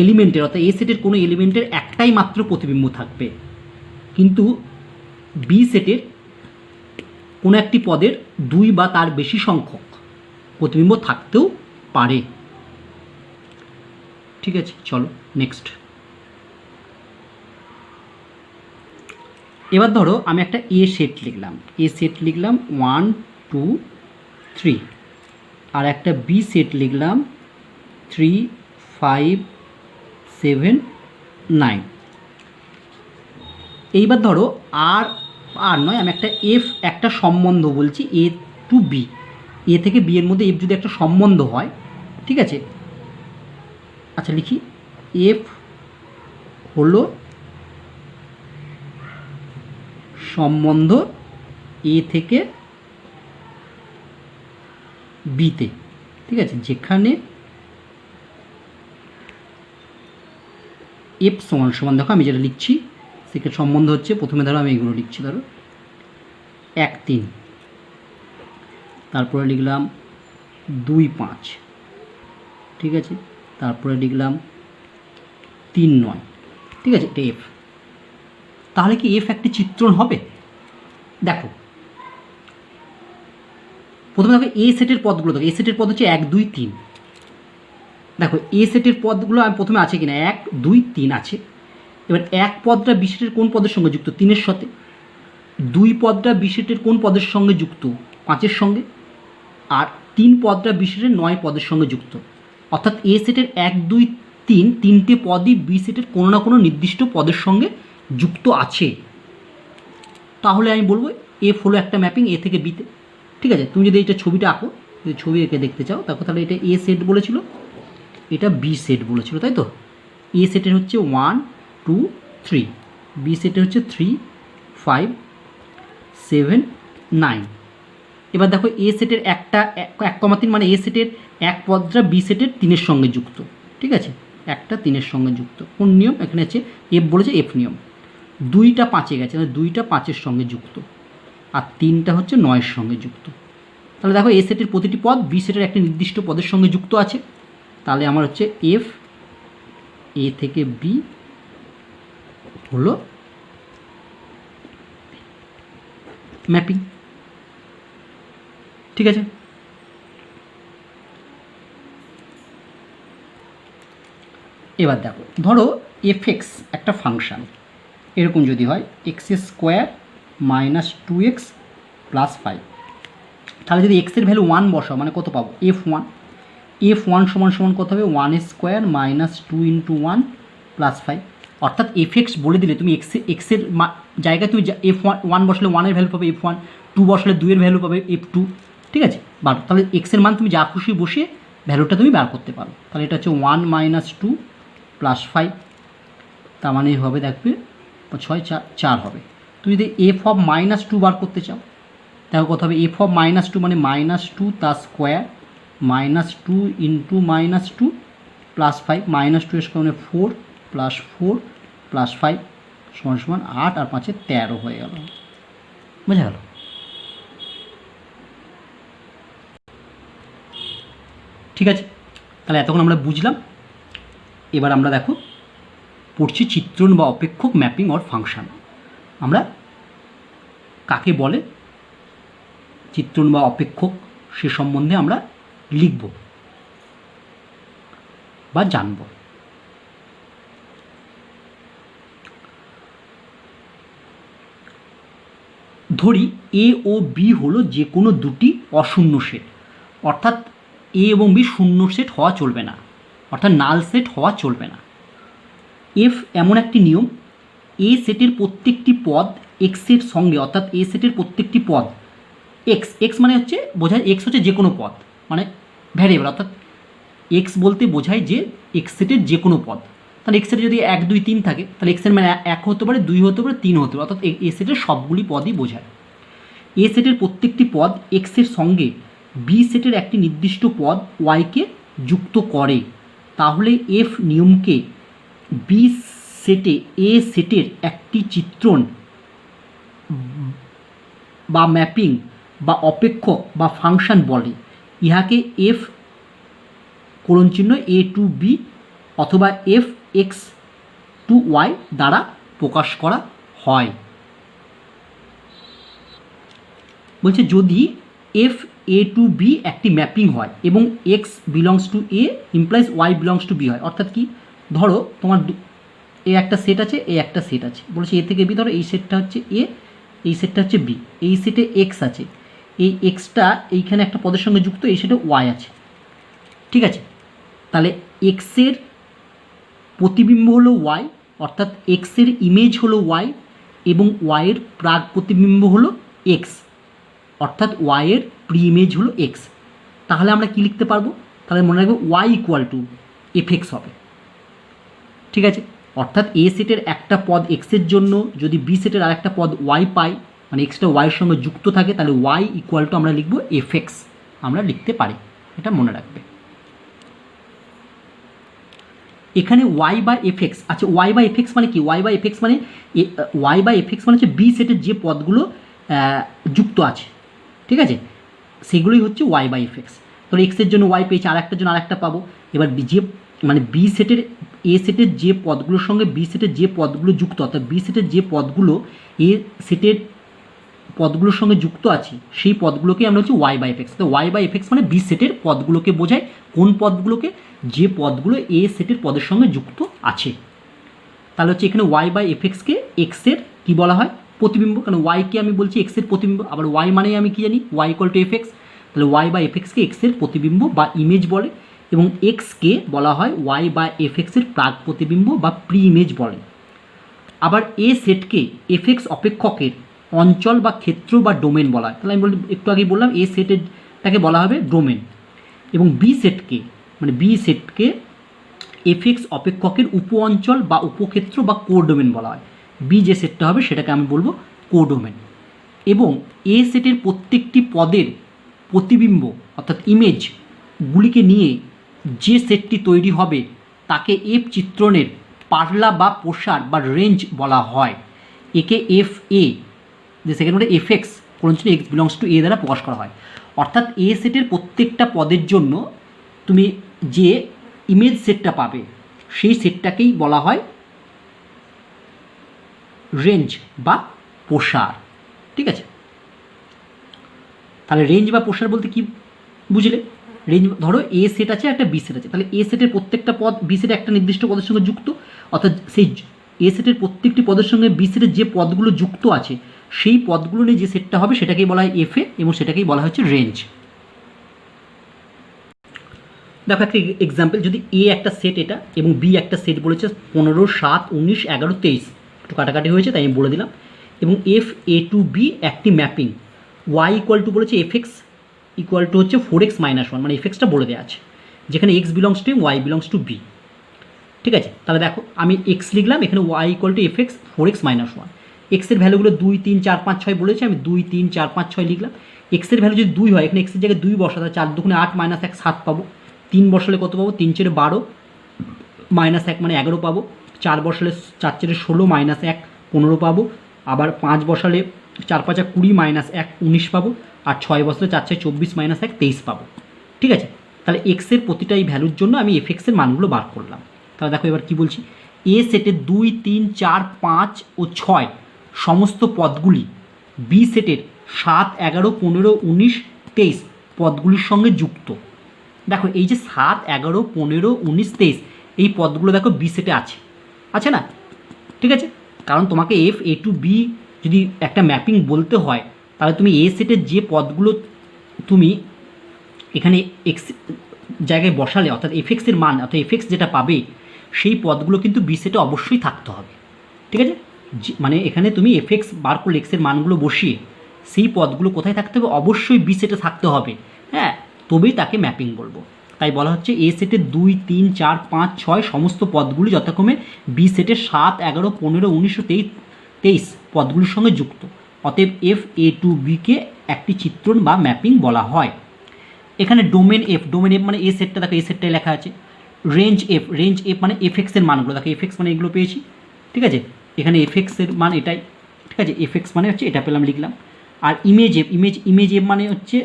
এলিমেন্টের অর্থাৎ এ সেটের কোনো এলিমেন্টের একটাই মাত্র প্রতিবিম্ব থাকবে, কিন্তু বি সেটের কোনো একটি পদের 2 বা তার বেশি সংখ্যক প্রতিবিম্ব থাকতেও পারে। ঠিক আছে, চলো নেক্সট। এবার ধরো আমি একটা এ সেট লিখলাম, 1 2 3, আর একটা বি সেট লিখলাম 3 5 7 9। এইবার ধরো আর নয়, আমি একটা সম্বন্ধ বলছি এ টু বি, এ থেকে বি এর মধ্যে এফ যদি একটা সম্বন্ধ হয়, ঠিক আছে, আচ্ছা লিখি, এফ হলো সম্বন্ধ এ থেকে বিতে, ঠিক আছে, যেখানে এফ সমান সমান, দেখো আমি যেটা লিখছি সেখানে সম্বন্ধ হচ্ছে, প্রথমে ধরো আমি এগুলো লিখছি, ধরো 1 3, তারপরে লিখলাম 2 5, ঠিক আছে, তারপরে লিখলাম 3 9, ঠিক আছে, এটা এফ। তাহলে কি এফ একটি চিত্রণ হবে? দেখো প্রথমে দেখো এ সেটের পদগুলো, দেখো এ সেটের পদ হচ্ছে 1 2 3। দেখো এ সেটের পদগুলো আমি প্রথমে আছে কিনা, 1 2 3 আছে। এবার 1 পদটা বি সেটের কোন পদের সঙ্গে যুক্ত? 3-এর সাথে। 2 পদটা বি সেটের কোন পদের সঙ্গে যুক্ত? 5-এর সঙ্গে। আর 3 পদটা বি সেটের 9 পদের সঙ্গে যুক্ত। অর্থাৎ এ সেটের 1 2 3 তিনটে পদই বি সেটের কোনো না কোনো নির্দিষ্ট পদের সঙ্গে যুক্ত আছে। তাহলে আমি বলবো এফ হলো একটা ম্যাপিং এ থেকে বিতে। ঠিক আছে, তুমি যদি এটা ছবিটা আঁকো, যদি ছবি এঁকে দেখতে চাও, দেখো তাহলে এটা এ সেট বলেছিল, এটা বি সেট বলেছিল, তাই তো? এ সেটের হচ্ছে 1 2 3, বি সেটের হচ্ছে 3 5 7 9। এবার দেখো এ সেটের 1,3 মানে এ সেটের 1 পদটা বি সেটের 3-এর সঙ্গে যুক্ত, ঠিক আছে, একটা 3-এর সঙ্গে যুক্ত। কোন নিয়ম? এখানে আছে এফ বলেছে, এফ নিয়ম। 2টা 5-এ গেছে, মানে 2টা 5-এর সঙ্গে যুক্ত, আর 3টা হচ্ছে 9-এর সঙ্গে যুক্ত। তাহলে দেখো এ সেটের প্রতিটি পদ বি সেটের একটি নির্দিষ্ট পদের সঙ্গে যুক্ত আছে। তাহলে আমার হচ্ছে এফ এ থেকে বি হলো ম্যাপিং। ঠিক আছে, এবার দেখো ধরো এফ এক্স একটা ফাংশান, এরকম যদি হয় x² - 2x + 5, তাহলে যদি এক্সের ভ্যালু 1 বসাও মানে কত পাবো? f1। f1 সমান কত হবে? 1² - 2 × 1 + 5। অর্থাৎ এফ এক্স বলে দিলে তুমি এক্সের জায়গায় তুমি f1 বসলে 1-এর ভ্যালু পাবে f1, 2 বসলে 2-এর ভ্যালু পাবে f2, ঠিক আছে। তাহলে এক্সের মান তুমি যা খুশি বসিয়ে ভ্যালুটা তুমি বার করতে পারো। তাহলে এটা হচ্ছে 1 - 2 + 5, তার মানে হবে দেখবে 6 4 4 হবে। তুমি যদি f অফ -2 বার করতে চাও, দেখো কত হবে? f অফ -2 মানে -2 তার স্কোয়ার -2 × -2 + 5, -2 এর স্কোয়ার মানে 4 + 4 + 5 = 8, আর 5-এ 13 হয়ে গেল। বোঝা গেল? ঠিক আছে, তাহলে এতক্ষণ আমরা বুঝলাম। এবার আমরা দেখো পড়ছি চিত্রণ বা অপেক্ষক, ম্যাপিং অর ফাংশন। আমরা কাকে বলে, চিত্রণ বা অপেক্ষক, সে সম্বন্ধে আমরা লিখব বা জানব। ধরি এ ও বি হলো যে কোনো দুটি অশূন্য সেট, অর্থাৎ এ এবং বি শূন্য সেট হওয়া চলবে না, অর্থাৎ নাল সেট হওয়া চলবে না। এফ এমন একটি নিয়ম, এ সেটের প্রত্যেকটি পদ এক্সের সঙ্গে, অর্থাৎ এ সেটের প্রত্যেকটি পদ এক্স মানে হচ্ছে বোঝায়, এক্স হচ্ছে যে কোনো পদ, মানে ভ্যারিয়েবল, অর্থাৎ এক্স বলতে বোঝায় যে এক্স সেটের যে কোনো পদ। তাহলে এক্স সেটে যদি 1 2 3 থাকে, তাহলে এক্সের মানে 1 হতে পারে, 2 হতে পারে, 3 হতে পারে, অর্থাৎ এ সেটের সবগুলি পদই বোঝায়। এ সেটের প্রত্যেকটি পদ এক্সের সঙ্গে বি সেটের একটি নির্দিষ্ট পদ ওয়াইকে যুক্ত করে। তাহলে এফ নিয়মকে বি সেটে এ সেটের একটি চিত্রণ বা ম্যাপিং বা অপেক্ষক বা ফাংশন বলে। ইহাকে এফ কোলনচিহ্ন এ টু বি অথবা এফ এক্স টু ওয়াই দ্বারা প্রকাশ করা হয়। বলছে যদি এফ এ টু বি একটি ম্যাপিং হয় এবং x belongs to A implies y belongs to B হয়, অর্থাৎ কি, ধরো তোমার এ একটা সেট আছে, এ একটা সেট আছে, বলছে এ থেকে বি, ধরো এই সেটটা হচ্ছে এ, এই সেটটা হচ্ছে বি, এই সেটে এক্স আছে, এই এক্সটা এইখানে একটা পদের সঙ্গে যুক্ত, এই সেটে ওয়াই আছে, ঠিক আছে। তাহলে এক্সের প্রতিবিম্ব হলো ওয়াই, অর্থাৎ এক্সের ইমেজ হলো ওয়াই এবং ওয়াইয়ের প্রাক প্রতিবিম্ব হলো এক্স, অর্থাৎ ওয়াইয়ের প্রি ইমেজ হলো এক্স। তাহলে আমরা কি লিখতে পারবো? তাহলে মনে রাখবো y equal to f x হবে, ঠিক আছে। অর্থাৎ এ সেটের একটা পদ এক্সের জন্য যদি বি সেটের আর একটা পদ ওয়াই পাই, মানে এক্সটা ওয়াইয়ের সঙ্গে যুক্ত থাকে, তাহলে ওয়াই ইকুয়াল টু আমরা লিখবো এফ এক্স, আমরা লিখতে পারি, এটা মনে রাখবে। এখানে ওয়াই বা এফ এক্স, আচ্ছা ওয়াই বা এফ এক্স মানে কি? ওয়াই বা এফ এক্স মানে ওয়াই বা এফ এক্স মানে হচ্ছে বি সেটের যে পদগুলো যুক্ত আছে, ঠিক আছে, সেগুলোই হচ্ছে ওয়াই বাই এফ এক্স। তাহলে এক্সের জন্য ওয়াই পেয়েছি, আর একটার জন্য আর একটা পাবো। এবার যে মানে বি সেটের এ সেটের যে পদগুলোর সঙ্গে বি সেটের যে পদগুলো যুক্ত, অর্থাৎ বি সেটের যে পদগুলো এ সেটের পদগুলোর সঙ্গে যুক্ত আছে, সেই পদগুলোকে আমরা হচ্ছে ওয়াই বাই এফ এক্স। তো ওয়াই বাই এফ এক্স মানে বি সেটের পদগুলোকে বোঝায়। কোন পদগুলোকে? যে পদগুলো এ সেটের পদের সঙ্গে যুক্ত আছে। তাহলে হচ্ছে এখানে ওয়াই বাই এফ এক্সকে এক্সের কী বলা হয়? প্রতিবিম্ব। কারণ ওয়াইকে আমি বলছি এক্সের প্রতিবিম্ব, আবার ওয়াই মানে আমি কি জানি? Y equal to f x. তাহলে ওয়াই বা এফ এক্সকে এক্সের প্রতিবিম্ব বা ইমেজ বলে, এবং এক্সকে বলা হয় ওয়াই বা এফ এক্সের প্রাক প্রতিবিম্ব বা প্রি ইমেজ বলে। আবার এ সেটকে এফ এক্স অপেক্ষকের অঞ্চল বা ক্ষেত্র বা ডোমেন বলা হয়। তাহলে আমি একটু আগেই বললাম এ সেটেরটাকে বলা হবে ডোমেন, এবং বি সেটকে মানে বি সেটকে এফ এক্স অপেক্ষকের উপ অঞ্চল বা উপক্ষেত্র বা কোডোমেন বলা হয়। বি যে সেটটা হবে সেটাকে আমি বলবো কোডোমেন। এবং এ সেটের প্রত্যেকটি পদের প্রতিবিম্ব অর্থাৎ ইমেজগুলিকে নিয়ে যে সেটটি তৈরি হবে তাকে এফ চিত্রণের পার্লা বা প্রসার বা রেঞ্জ বলা হয়। একে এফ এ, যে সেকেন্ড ওয়ার্ডে এফ এক্স কোলনচিহ্ন এক্স বিলংস টু এ দ্বারা প্রকাশ করা হয়। অর্থাৎ এ সেটের প্রত্যেকটা পদের জন্য তুমি যে ইমেজ সেটটা পাবে সেই সেটটাকেই বলা হয় রেঞ্জ বা প্রসার, ঠিক আছে। তাহলে রেঞ্জ বা প্রসার বলতে কি বুঝলে? রেঞ্জ, ধরো এ সেট আছে, একটা বি সেট আছে, তাহলে এ সেটের প্রত্যেকটা পদ বি সেটে একটা নির্দিষ্ট পদের সঙ্গে যুক্ত, অর্থাৎ সেই এ সেটের প্রত্যেকটি পদের সঙ্গে বি সেটের যে পদগুলো যুক্ত আছে সেই পদগুলো নিয়ে যে সেটটা হবে সেটাকেই বলা হয় এফ এ, এবং সেটাকেই বলা হচ্ছে রেঞ্জ। দেখো একটা এক্সাম্পল, যদি এ একটা সেট এটা এবং বি একটা সেট বলেছে 15, 7, 19, 11, 23, একটু কাটাকাটি হয়েছে তাই আমি বলে দিলাম, এবং এফ এ টু বি একটি ম্যাপিং, ওয়াই ইকুয়াল টু বলেছে এফ এক্স ইকুয়াল টু হচ্ছে 4x - 1, মানে এফ এক্সটা বলে দেওয়া আছে, যেখানে x belongs to M, y belongs to B, ঠিক আছে। তাহলে দেখো আমি এক্স লিখলাম, এখানে y equal to f x 4x - 1, এক্সের ভ্যালুগুলো 2, 3, 4, 5, 6 বলেছে, আমি 2, 3, 4, 5, 6 লিখলাম। এক্সের ভ্যালু যদি 2 হয়, এখানে এক্সের জায়গায় 2 বসা, তাহলে 4 2 8 - 1 7 পাবো। 3 বসালে কত পাবো? 3 4 12 - 1 মানে 11 পাবো। 4 বসালে 4 4 16 - 1 15 পাবো। আবার 5 বসালে 4 5 20 - 1 19 পাবো। আর 6 বসালে 4 6 24 - 1 23 পাবো, ঠিক আছে। তাহলে এক্সের প্রতিটা এই ভ্যালুর জন্য আমি এফ এক্সের মানগুলো বার করলাম। তাহলে দেখো এবার কি বলছি, এ সেটের 2, 3, 4, 5 ও 6 সমস্ত পদগুলি বি সেটের 7, 11, 15, 19, 23 পদগুলির সঙ্গে যুক্ত। দেখো এই যে 7, 11, 15, 19, 23 এই পদগুলো দেখো বি সেটে আছে না, ঠিক আছে। কারণ তোমাকে এফ এ টু বি যদি একটা ম্যাপিং বলতে হয়, তাহলে তুমি এ সেটের যে পদগুলো তুমি এখানে এক্স জায়গায় বসালে, অর্থাৎ এফ এক্সের মান, অর্থাৎ এফ এক্স যেটা পাবে সেই পদগুলো কিন্তু বি সেটে অবশ্যই থাকতে হবে, ঠিক আছে। মানে এখানে তুমি এফ এক্স বার করলে এক্সের মানগুলো বসিয়ে সেই পদগুলো কোথায় থাকতে হবে? অবশ্যই বি সেটে থাকতে হবে, হ্যাঁ, তবেই তাকে ম্যাপিং বলবো। তাই বলা হচ্ছে এ সেটের 2, 3, 4, 5, 6 সমস্ত পদগুলি যথাক্রমে বি সেটের 7, 11, 15, 19 ও 23 পদগুলির সঙ্গে যুক্ত। অতএব এফ এ টু বিকে একটি চিত্রণ বা ম্যাপিং বলা হয়। এখানে ডোমেন এফ মানে এ সেটটা দেখো, এ সেটটাই লেখা আছে। রেঞ্জ এফ মানে এফএক্সের মানগুলো, দেখো এফএক্স মানে এগুলো পেয়েছি, ঠিক আছে, এখানে এফএক্সের মান এটাই, ঠিক আছে, এফএক্স মানে হচ্ছে এটা পেলাম লিখলাম। আর ইমেজ এফ মানে হচ্ছে,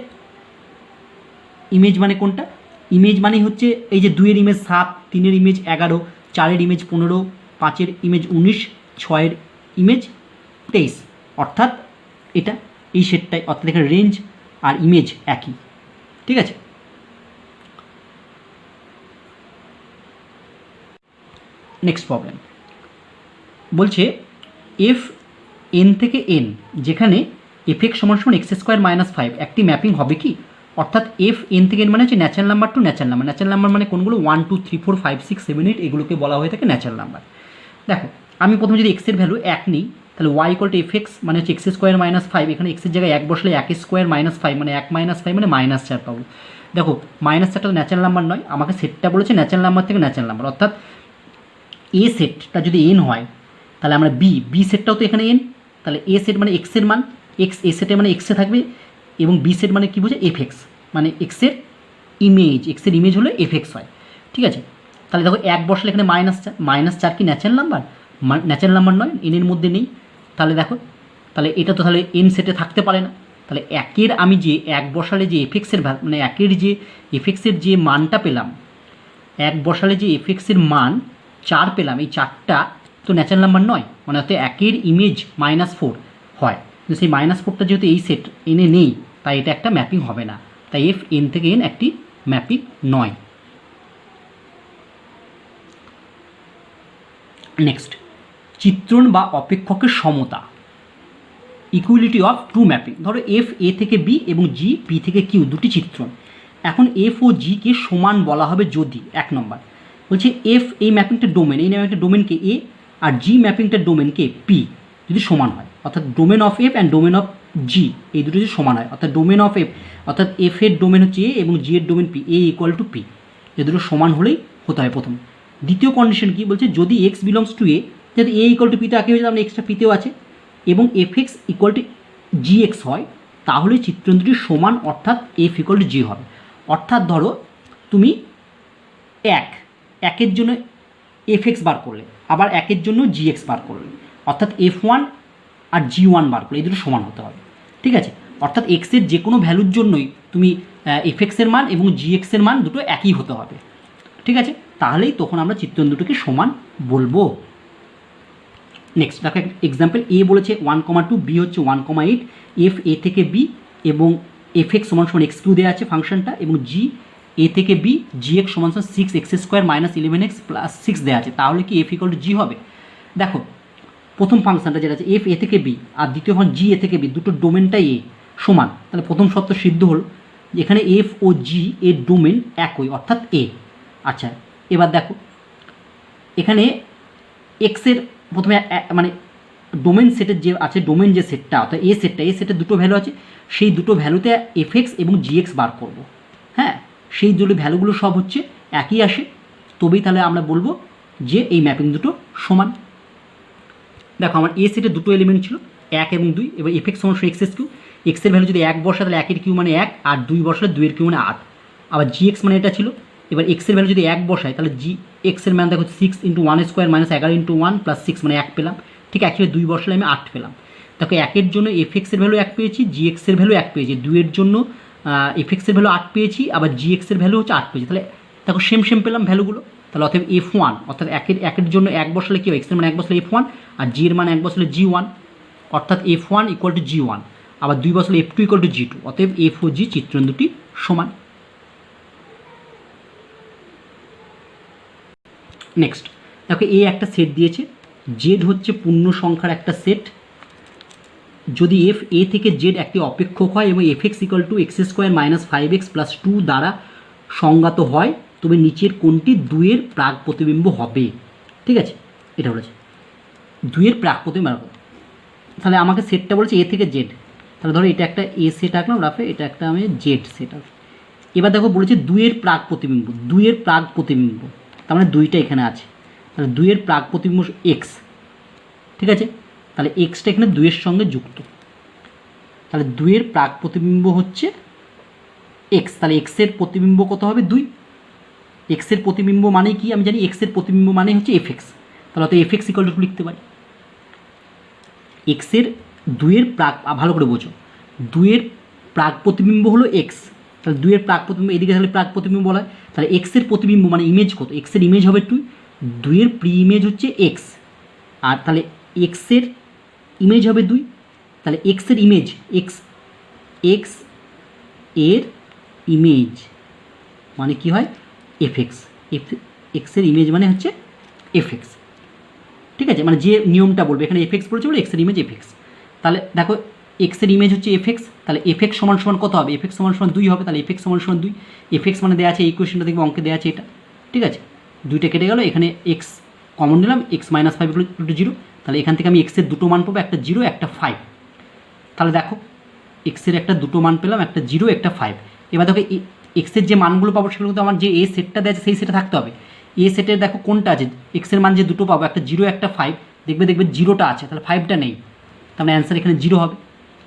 ইমেজ মানে কোনটা, ইমেজ মানে হচ্ছে এই যে 2-এর ইমেজ 7, 3-এর ইমেজ 11, 4-এর ইমেজ 15, 5-এর ইমেজ 19, 6-এর ইমেজ 23, অর্থাৎ এটা এই সেটটাই, অর্থাৎ এখানে রেঞ্জ আর ইমেজ একই, ঠিক আছে। নেক্সট প্রবলেম বলছে এফ এন থেকে এন যেখানে এফ এক্স সমান সমান এক্স স্কোয়ার মাইনাস 5 একটি ম্যাপিং হবে কি, অর্থাৎ এফ এন থেকে এন মানে হচ্ছে natural number two natural number. Natural number মানে কোনগুলো 1 2 3 4 5 6 7 8 এগুলোকে বলা হয়ে থাকে ন্যাচারাল নাম্বার। দেখো আমি প্রথমে যদি এক্সের ভ্যালু 1 নিই তাহলে y equal to f x মানে হচ্ছে এক্স স্কোয়ার মাইনাস 5, এখানে এক্সের জায়গায় 1 বসলে 1 স্কোয়ার মাইনাস 5 মানে 1 মাইনাস 5 মানে -4 পাবো। দেখো -4টা তো ন্যাচারাল নাম্বার নয়, আমাকে সেটটা বলেছে ন্যাচারাল নাম্বার থেকে ন্যাচারাল নাম্বার, অর্থাৎ এ সেটটা যদি এন হয় তাহলে আমরা বি সেটটাও তো এখানে এন, তাহলে এ সেট মানে এক্সের মান এক্স, এ সেটে মানে এক্সে থাকবে, এবং বি সেট মানে কী বোঝে এফ এক্স মানে এক্সের ইমেজ হলে এফ এক্স হয়, ঠিক আছে। তাহলে দেখো 1 বসলে এখানে -4 কি ন্যাচারাল নাম্বার, ন্যাচারাল নাম্বার নয়, এনের মধ্যে নেই, তাহলে দেখো তাহলে এটা তো তাহলে এন সেটে থাকতে পারে না। তাহলে একের আমি যে 1 বসালে যে এফ এক্সের মানে একের যে এফ এক্সের যে মানটা পেলাম, 1 বসালে যে এফ এক্সের মান 4 পেলাম, এই 4টা তো ন্যাচারাল নাম্বার নয়, মানে হয়তো একের ইমেজ -4 হয়, কিন্তু সেই -4টা যেহেতু এই সেট এনে নেই তাই এটা একটা ম্যাপিং হবে না, তাই এফ এন থেকে এন একটি ম্যাপিং নয়। নেক্সট চিত্রণ বা অপেক্ষকের সমতা, ইকুইলিটি অফ টু ম্যাপিং। ধরো এফ এ থেকে বি এবং জি বি থেকে কিউ দুটি চিত্রণ, এখন এফ ও জিকে সমান বলা হবে যদি 1 নম্বর বলছে এফ এই ম্যাপিংটা ডোমেন, এই ম্যাপিংটা ডোমেনকে এ আর জি ম্যাপিংটা ডোমেনকে পি যদি সমান হয়, অর্থাৎ domain of F and domain of G এই দুটো যদি সমান হয়, অর্থাৎ ডোমেন অফ এফ অর্থাৎ এফ এর ডোমেন হচ্ছে এ এবং জি এর domain P, A equal to P, এ দুটো সমান হলেই হতে হয় প্রথম। দ্বিতীয় কন্ডিশন কি বলছে, যদি এক্স বিলংস টু এ, যদি এ ইকুয়াল টু পিতে আঁকে হয়েছে তাহলে এক্সটা পিতেও আছে, এবং এফ এক্স ইকুয়াল টু জি এক্স হয়, তাহলে চিত্রণ দুটি সমান, অর্থাৎ এফ ইকুয়াল টু জি হবে। অর্থাৎ ধরো তুমি একের জন্য এফ এক্স বার করলে, আবার একের জন্য জি এক্স বার করলে, অর্থাৎ F1 আর G1 বার করলে এই দুটো সমান হতে হবে, ঠিক আছে। অর্থাৎ এক্সের যে কোনো ভ্যালুর জন্যই তুমি এফ এক্সের মান এবং জি এক্সের মান দুটো একই হতে হবে, ঠিক আছে, তাহলেই তখন আমরা চিত্রণ দুটোকে সমান বলবো। নেক্সট দেখো এক্সাম্পল, এ বলেছে 1,2, বি হচ্ছে 1,8, এফ এ থেকে বি এবং এফ এক্স সমান সমান এক্স কিউ দেওয়া আছে ফাংশনটা, এবং জি এ থেকে বি জি এক্স সমান সমান 6x square minus 11x plus 6 দেওয়া আছে, তাহলে কি এফ ইকুয়াল টু জি হবে। দেখো প্রথম ফাংশনটা যেটা আছে এফ এ থেকে বি আর দ্বিতীয় ফাংশন জি এ থেকে বি, দুটো ডোমেনটাই এ সমান, তাহলে প্রথম শর্ত সিদ্ধ হলো, এখানে এফ ও জি এর ডোমেন একই অর্থাৎ এ। আচ্ছা এবার দেখো এখানে এক্সের প্রথমে মানে ডোমেন সেটের যে আছে, ডোমেন যে সেটটা অর্থাৎ এ সেটের দুটো ভ্যালু আছে, সেই দুটো ভ্যালুতে এফ এক্স এবং জি এক্স বার করবো, হ্যাঁ সেই দুটো ভ্যালুগুলো সব হচ্ছে একই আসে, তবেই তাহলে আমরা বলবো যে এই ম্যাপিং দুটো সমান। দেখো আমার এ সেটে দুটো এলিমেন্ট ছিল 1 এবং 2, এবার এফ এক্স সমান এক্স এস কিউ, এক্সের ভ্যালু যদি 1 বসা তাহলে 1 এর কিউ মানে 1, আর 2 বসালে 2 এর কিউ মানে 8, আবার জি এক্স মানে এটা ছিল, এবার এক্সের ভ্যালু যদি 1 বসায় তাহলে জি এক্সের মান দেখো 6 × 1 স্কোয়ার মাইনাস 11 × 1 প্লাস 6 মানে 1 পেলাম, ঠিক একইভাবে 2 বসালে আমি 8 পেলাম। দেখো 1 এর জন্য এফ এক্সের ভ্যালু 1 পেয়েছি, জি এক্সের ভ্যালু 1 পেয়েছি, 2 এর জন্য এফ এক্সের ভ্যালু 8 পেয়েছি, আবার জি এক্সের ভ্যালু হচ্ছে 8 পেয়েছি, তাহলে দেখো সেম পেলাম ভ্যালুগুলো, তাহলে অতএব F1 অর্থাৎ একের জন্য 1 বসালে কি হয়, এক্সের মান 1 বসালে F1 আর জি এর মান 1 বসালে G1, অর্থাৎ F1 ইকুয়াল টু G1, আবার 2 বসালে F2 ইকুয়াল টু G2, অতএব এফ ও জি চিত্রণ দুটি সমান। নেক্সট দেখো এ একটা সেট দিয়েছে, জেড হচ্ছে পূর্ণ সংখ্যার একটা সেট, যদি এফ এ থেকে জেড একটি অপেক্ষক হয় এবং F X equal two x square minus 5x plus 2 দ্বারা সংজ্ঞাত হয়, তবে নিচের কোনটি 2 এর প্রাক প্রতিবিম্ব হবে, ঠিক আছে, এটা বলেছে 2 এর প্রাক প্রতিবিম্ব। তাহলে আমাকে সেটটা বলেছে এ থেকে জেড, তাহলে ধরো এটা একটা এ সেট আঁকলাম রাফে, এটা একটা আমি জেড সেট আঁকলাম। এবার দেখো বলেছে 2 এর প্রাক প্রতিবিম্ব, 2 এর প্রাক প্রতিবিম্ব তার মানে 2টা এখানে আছে, তাহলে 2 এর প্রাক প্রতিবিম্ব এক্স, ঠিক আছে, তাহলে এক্সটা এখানে 2 এর সঙ্গে যুক্ত, তাহলে 2 এর প্রাক প্রতিবিম্ব হচ্ছে এক্স, তাহলে এক্সের প্রতিবিম্ব কত হবে 2, এক্সের প্রতিবিম্ব মানে কি আমি জানি, এক্সের প্রতিবিম্ব মানে হচ্ছে এফ এক্স, তাহলে অত এফ এক্স ইকুয়াল টু লিখতে পারি এক্সের দুইয়ের প্রাক, ভালো করে বোঝো, দুইয়ের প্রাক প্রতিবিম্ব হলো এক্স, তাহলে দুইয়ের প্রাক প্রতিবিম্ব এদিকে তাহলে প্রাক প্রতিবিম্ব বলা হয়, তাহলে এক্সের প্রতিবিম্ব মানে ইমেজ কত, এক্সের ইমেজ হবে 2, দুইয়ের প্রি ইমেজ হচ্ছে এক্স, আর তাহলে এক্সের ইমেজ হবে 2, তাহলে এক্সের ইমেজ এক্স, এক্স এর ইমেজ মানে কি হয় এফ এক্স, এক্সের ইমেজ মানে হচ্ছে এফ এক্স, ঠিক আছে, মানে যে নিয়মটা বলবে এখানে এফ এক্স বলেছে বলে এক্সের ইমেজ এফ এক্স। তাহলে দেখো এক্সের ইমেজ হচ্ছে এফ এক্স, তাহলে এফ এক্স সমান সমান কত হবে, এফ এক্স সমান সমান 2 হবে, তাহলে এফ এক্স সমান সমান 2, এফ এক্স মানে দেওয়া আছে এই কোয়েশনটা দেখবে অঙ্কে দেওয়া আছে এটা, ঠিক আছে, 2টা কেটে গেল, এখানে এক্স কমন নিলাম, এক্স মাইনাস 5 = 0, তাহলে এখান থেকে আমি এক্সের দুটো মান পাবো, একটা 0 একটা 5, তাহলে দেখো এক্সের একটা দুটো মান পেলাম, একটা 0 একটা 5, এবার দেখো এক্সের যে মানগুলো পাবো সেগুলো কিন্তু আমার যে এ সেটটা দেওয়া আছে সেই সেটে থাকতে হবে, এ সেটের দেখো কোনটা আছে, এক্সের মান যে দুটো পাবো, একটা 0 একটা 5, দেখবে 0টা আছে, তাহলে 5টা নেই, তাহলে অ্যান্সার এখানে 0 হবে।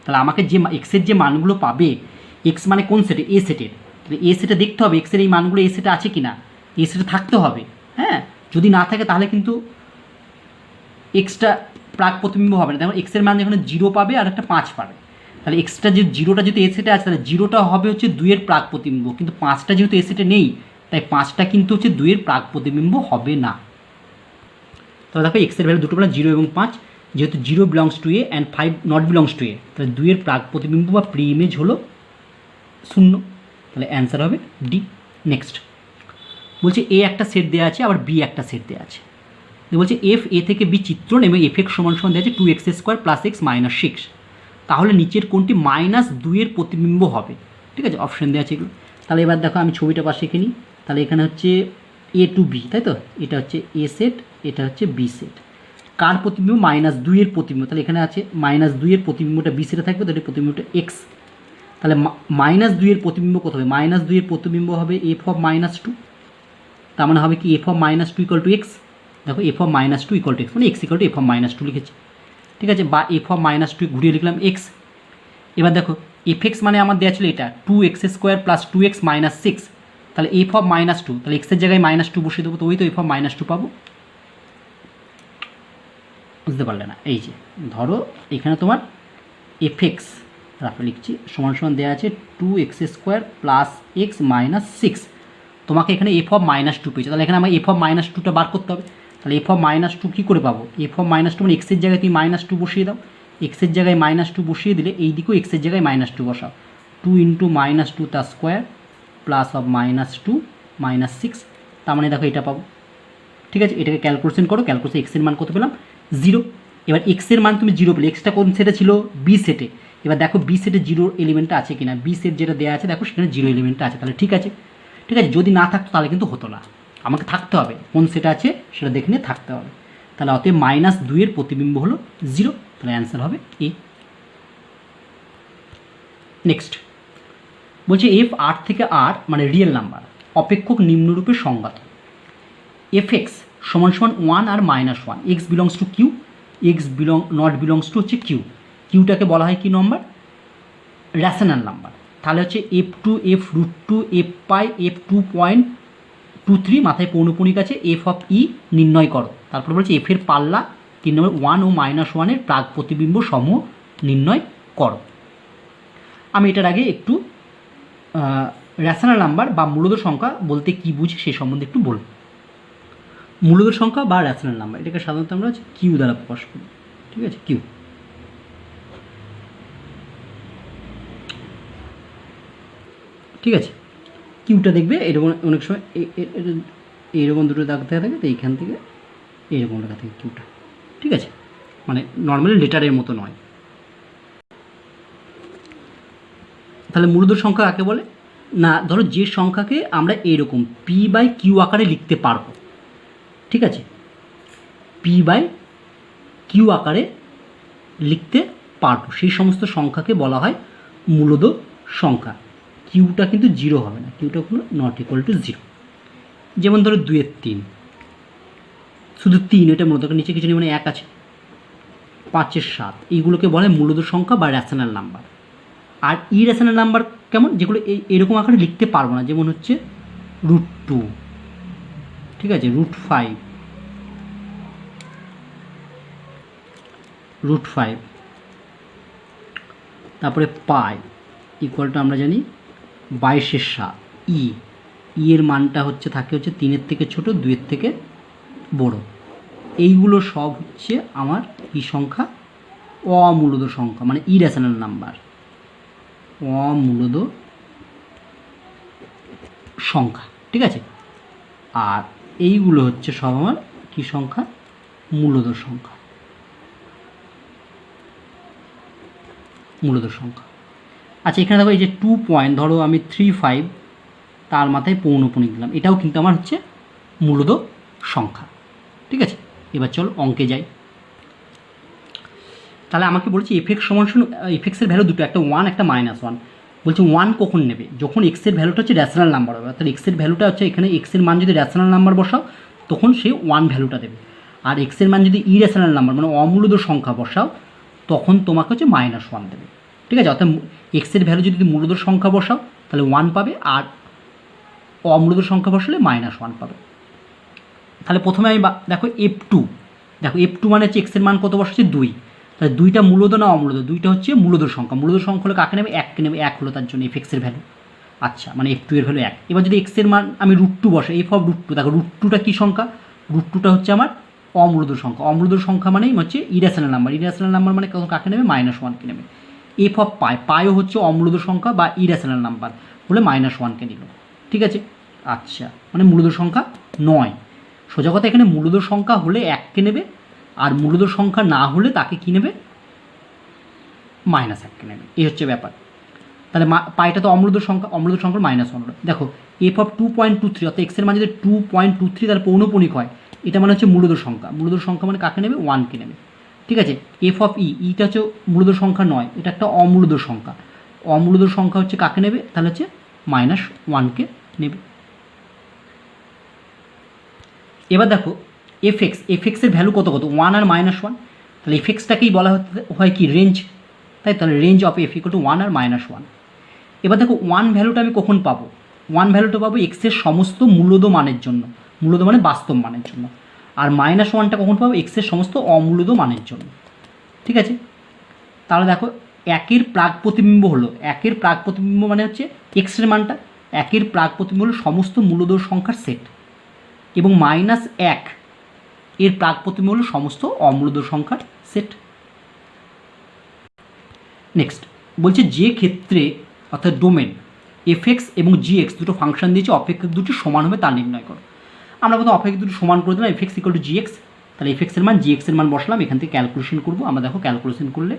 তাহলে আমাকে যে এক্সের যে মানগুলো পাবে, এক্স মানে কোন সেটে, এ সেটের, তাহলে এ সেটে দেখতে হবে এক্সের এই মানগুলো এ সেটে আছে কি না, এ সেটে থাকতে হবে, হ্যাঁ, যদি না থাকে তাহলে কিন্তু এক্সটা প্রাক প্রতিবিম্ব হবে না, দেখো এক্সের মান যেখানে 0 পাবে আর একটা 5 পাবে, তাহলে এক্সটা যে 0টা যদি এ সেটে আছে তাহলে 0টা হবে হচ্ছে 2-এর প্রাক প্রতিবিম্ব, কিন্তু 5টা যেহেতু এ সেটে নেই তাই 5টা কিন্তু হচ্ছে 2-এর প্রাক প্রতিবিম্ব হবে না। তাহলে দেখো এক্সের ভ্যালু দুটো পেলাম 0 এবং 5, যেহেতু 0 belongs to A and 5 not belongs to A, তাহলে 2-এর প্রাক প্রতিবিম্ব বা প্রি ইমেজ হলো 0, তাহলে অ্যান্সার হবে ডি। নেক্সট বলছে এ একটা সেট দেওয়া আছে আবার বি একটা সেট দেওয়া আছে, বলছে এফ এ থেকে বি চিত্রণ এবং এফ এক্স সমান সমান দেওয়া আছে 2x² + x - 6, তাহলে নিচের কোনটি -2-এর প্রতিবিম্ব হবে, ঠিক আছে, অপশন দেওয়া আছে এগুলো। তাহলে এবার দেখো আমি ছবিটা পাশে এঁকে নিই, তাহলে এখানে হচ্ছে এ টু বি, তাই তো, এটা হচ্ছে এ সেট, এটা হচ্ছে বি সেট, কার প্রতিবিম্ব -2-এর প্রতিবিম্ব, তাহলে এখানে আছে -2-এর প্রতিবিম্বটা বি সেটে থাকবে, তাহলে প্রতিবিম্বটা এক্স, তাহলে -2-এর প্রতিবিম্ব কত হবে, -2-এর প্রতিবিম্ব হবে এফ অফ -2, তার মানে হবে কি এফ অফ -2 = এক্স, দেখো এফ অফ -2 = এক্স, মানে এক্স = এফ অফ -2 লিখেছি, ঠিক আছে, বা এফ অফ -2 ঘুরিয়ে লিখলাম এক্স। এবার দেখো এফ এক্স মানে আমার দেওয়া ছিল এটা 2x² + 2x - 6, তাহলে এফ অফ -2, তাহলে এক্সের জায়গায় -2 বসিয়ে দেবো, তো ওই তো এফ অফ -2 পাবো, বুঝতে পারলে না, এই যে ধরো এখানে তোমার এফ এক্স রাফে লিখছি সমান সমান দেওয়া আছে 2x² + x - 6, তোমাকে এখানে এফ অফ -2 পেয়েছে, তাহলে এখানে আমার এফ অফ -2টা বার করতে হবে, তাহলে এফ অফ -2 কী করে পাবো, এফ অফ -2 মানে এক্সের জায়গায় তুমি -2 বসিয়ে দাও, এক্সের জায়গায় -2 বসিয়ে দিলে এই দিকেও এক্সের জায়গায় -2 বসাও, 2 × -2 তার স্কোয়ার প্লাস অফ -2 - 6, তার মানে দেখো এটা পাবো, ঠিক আছে, এটাকে ক্যালকুলেশন করো, ক্যালকুলেশন এক্সের মান কত পেলাম 0, এবার এক্সের মান তুমি 0 পেলে, এক্সটা কোন সেটে ছিল বি সেটে, এবার দেখো বি সেটে 0 এলিমেন্টটা আছে কিনা, বি সেট যেটা দেওয়া আছে দেখো সেখানে 0 এলিমেন্টটা আছে, তাহলে ঠিক আছে, ঠিক আছে, যদি না থাকতো তাহলে কিন্তু হতো না, আমাকে থাকতে হবে কোন সেটা আছে সেটা দেখে নিয়ে থাকতে হবে, তাহলে অতএব -2-এর প্রতিবিম্ব হলো 0, তাহলে অ্যান্সার হবে এ। নেক্সট বলছে এফ আর থেকে আর মানে রিয়েল নাম্বার অপেক্ষক নিম্নরূপে সংজ্ঞাত, এফ এক্স সমান সমান 1 আর -1, x belongs to Q, x not belongs to হচ্ছে কিউ, কিউটাকে বলা হয় কি নম্বর, র্যাশনাল নাম্বার, তাহলে হচ্ছে f2 f√2 f π f2.23, মাথায় পৌনপুণিক আছে, এফ অফ ই নির্ণয় করো, তারপর বলছে এফের পাল্লা 3 নম্বর 1 ও -1-এর প্রাক প্রতিবিম্ব সমূহ নির্ণয় করো। আমি এটার আগে একটু র্যাশনাল নাম্বার বা মূলদ সংখ্যা বলতে কী বুঝি সেই সম্বন্ধে একটু বলব। মূলদ সংখ্যা বা র্যাশনাল নাম্বার এটাকে সাধারণত আমরা হচ্ছে কিউ দ্বারা প্রকাশ করি, ঠিক আছে, কিউ, ঠিক আছে, কিউটা দেখবে এরকম অনেক সময় এইরকম দুটো দাগ দেখা থাকে, তো এইখান থেকে এইরকম লেখা থাকে কিউটা, ঠিক আছে, মানে নর্মালি লেটারের মতো নয়। তাহলে মূলদ সংখ্যা কাকে বলে না, ধরো যে সংখ্যাকে আমরা এইরকম p/q আকারে লিখতে পারবো, ঠিক আছে, p/q আকারে লিখতে পারবো সেই সমস্ত সংখ্যাকে বলা হয় মূলদ সংখ্যা, কিউটা কিন্তু 0 হবে না, কিউটা কোনো ≠ 0, যেমন ধরো 2-এর 3, শুধু 3, এটা মূলত নিচে কিছু নেই মানে 1 আছে, 5-এর 7, এইগুলোকে বলে মূলদ সংখ্যা বা র্যাশনাল নাম্বার। আর ইরেশনাল নাম্বার কেমন, যেগুলো এরকম আকারে লিখতে পারবো না, যেমন হচ্ছে √2, ঠিক আছে, √5 তারপরে পাই ইকুয়াল টু আমরা জানি 22/7 এর মানটা থাকে 3-এর থেকে ছোট, 2-এর থেকে বড়। এইগুলো সব হচ্ছে আমার কি সংখ্যা? অমূলদ সংখ্যা, মানে ইরেশনাল নাম্বার, অমূলদ সংখ্যা। ঠিক আছে, আর এইগুলো হচ্ছে সব আমার কি সংখ্যা? মূলদ সংখ্যা, মূলদ সংখ্যা। আচ্ছা, এখানে দেখো এই যে 2 পয়েন্ট, ধরো আমি 3-5 তার মাথায় পৌনঃপুনিক দিলাম, এটাও কিন্তু আমার হচ্ছে মূলদ সংখ্যা। ঠিক আছে, এবার চলো অঙ্কে যাই। তাহলে আমাকে বলছি এফএক্সের ভ্যালু দুটো, একটা 1 একটা -1। বলছে 1 কখন নেবে? যখন এক্সের ভ্যালুটা হচ্ছে র্যাশনাল নাম্বার হবে, অর্থাৎ এক্সের ভ্যালুটা হচ্ছে এখানে এক্সের মান যদি র্যাশনাল নাম্বার বসাও তখন সে 1 ভ্যালুটা দেবে, আর এক্সের মান যদি ইরেশনাল নাম্বার মানে অমূলদ সংখ্যা বসাও তখন তোমাকে হচ্ছে -1 দেবে। ঠিক আছে, অর্থাৎ এক্সের ভ্যালু যদি মূলদ সংখ্যা বসাও তাহলে 1 পাবে, আর অমূলদ সংখ্যা বসালে -1 পাবে। তাহলে প্রথমে আমি দেখো F2 মানে হচ্ছে এক্সের মান কত বসাচ্ছি? 2। তাহলে 2টা মূলদ না অমূলদ? 2টা হচ্ছে মূলদ সংখ্যা। মূলদ সংখ্যা হলে কাকে নেবে? 1কে নেবে। 1 হলো তার জন্য এফএক্সের ভ্যালু। আচ্ছা, মানে F2 এর ভ্যালু 1। এবার যদি এক্সের মান আমি √2 বসাই, f(√2), দেখো √2টা কী সংখ্যা? √2টা হচ্ছে আমার অমূলদ সংখ্যা। অমূলদ সংখ্যা মানেই হচ্ছে ইরেশনাল নাম্বার। ইরেশনাল নাম্বার মানে কাকে নেবে? -1কে নেবে। পাইও হচ্ছে অমূলদ সংখ্যা বা ইরেশনাল নাম্বার, বলে -1কে নিল। ঠিক আছে, আচ্ছা, মানে মূলদ সংখ্যা 9। সোজা কথা, এখানে মূলদ সংখ্যা হলে 1কে নেবে, আর মূলদ সংখ্যা না হলে তাকে কী নেবে? -1কে নেবে। এই হচ্ছে ব্যাপার। তাহলে পাইটা তো অমূলদ সংখ্যা -1 হলো। দেখো f(2.23), অর্থাৎ এক্সের মান যদি 2.23 তার পৌনঃপুনিক হয়, এটা মানে হচ্ছে মূলদ সংখ্যা। মূলদ সংখ্যা মানে কাকে নেবে? 1কে নেবে। ঠিক আছে, ইটা হচ্ছে মূলদ সংখ্যা নয়, এটা একটা অমূলদ সংখ্যা। অমূলদ সংখ্যা হচ্ছে কাকে নেবে? তাহলে হচ্ছে -1কে নেবে। এবার দেখো এফএক্সের ভ্যালু কত 1 আর -1। তাহলে এফএক্সটাকেই বলা হয় কি? রেঞ্জ। তাই তাহলে range of F equal to 1 আর -1। এবার দেখো 1 ভ্যালুটা আমি কখন পাবো? 1 ভ্যালুটা পাবো এক্সের সমস্ত মূলদ মানের জন্য, মূলদ মানে বাস্তব মানের জন্য। আর -1টা কখন পাবো? এক্সের সমস্ত অমূলদ মানের জন্য। ঠিক আছে, তাহলে দেখো 1-এর প্রাক প্রতিবিম্ব হলো, 1-এর প্রাক প্রতিবিম্ব মানে হচ্ছে এক্সের মানটা, 1-এর প্রাক প্রতিবিম্ব হলো সমস্ত মূলদ সংখ্যার সেট, এবং -1 এর প্রাক প্রতিবিম্ব হলো সমস্ত অমূলদ সংখ্যার সেট। নেক্সট বলছে যে ক্ষেত্রে, অর্থাৎ ডোমেন এফএক্স এবং জিএক্স দুটো ফাংশন দিয়েছে, অপেক্ষক দুটি সমান হবে তা নির্ণয় করো। আমরা প্রথমে অপেক্ষক দুটি সমান করে দিলাম, এফএক্স ইকুয়াল টু জিএক্স। তাহলে এফএক্সের মান জিএক্সের মান বসলাম, এখান থেকে ক্যালকুলেশন করবো। আমরা দেখো ক্যালকুলেশন করলে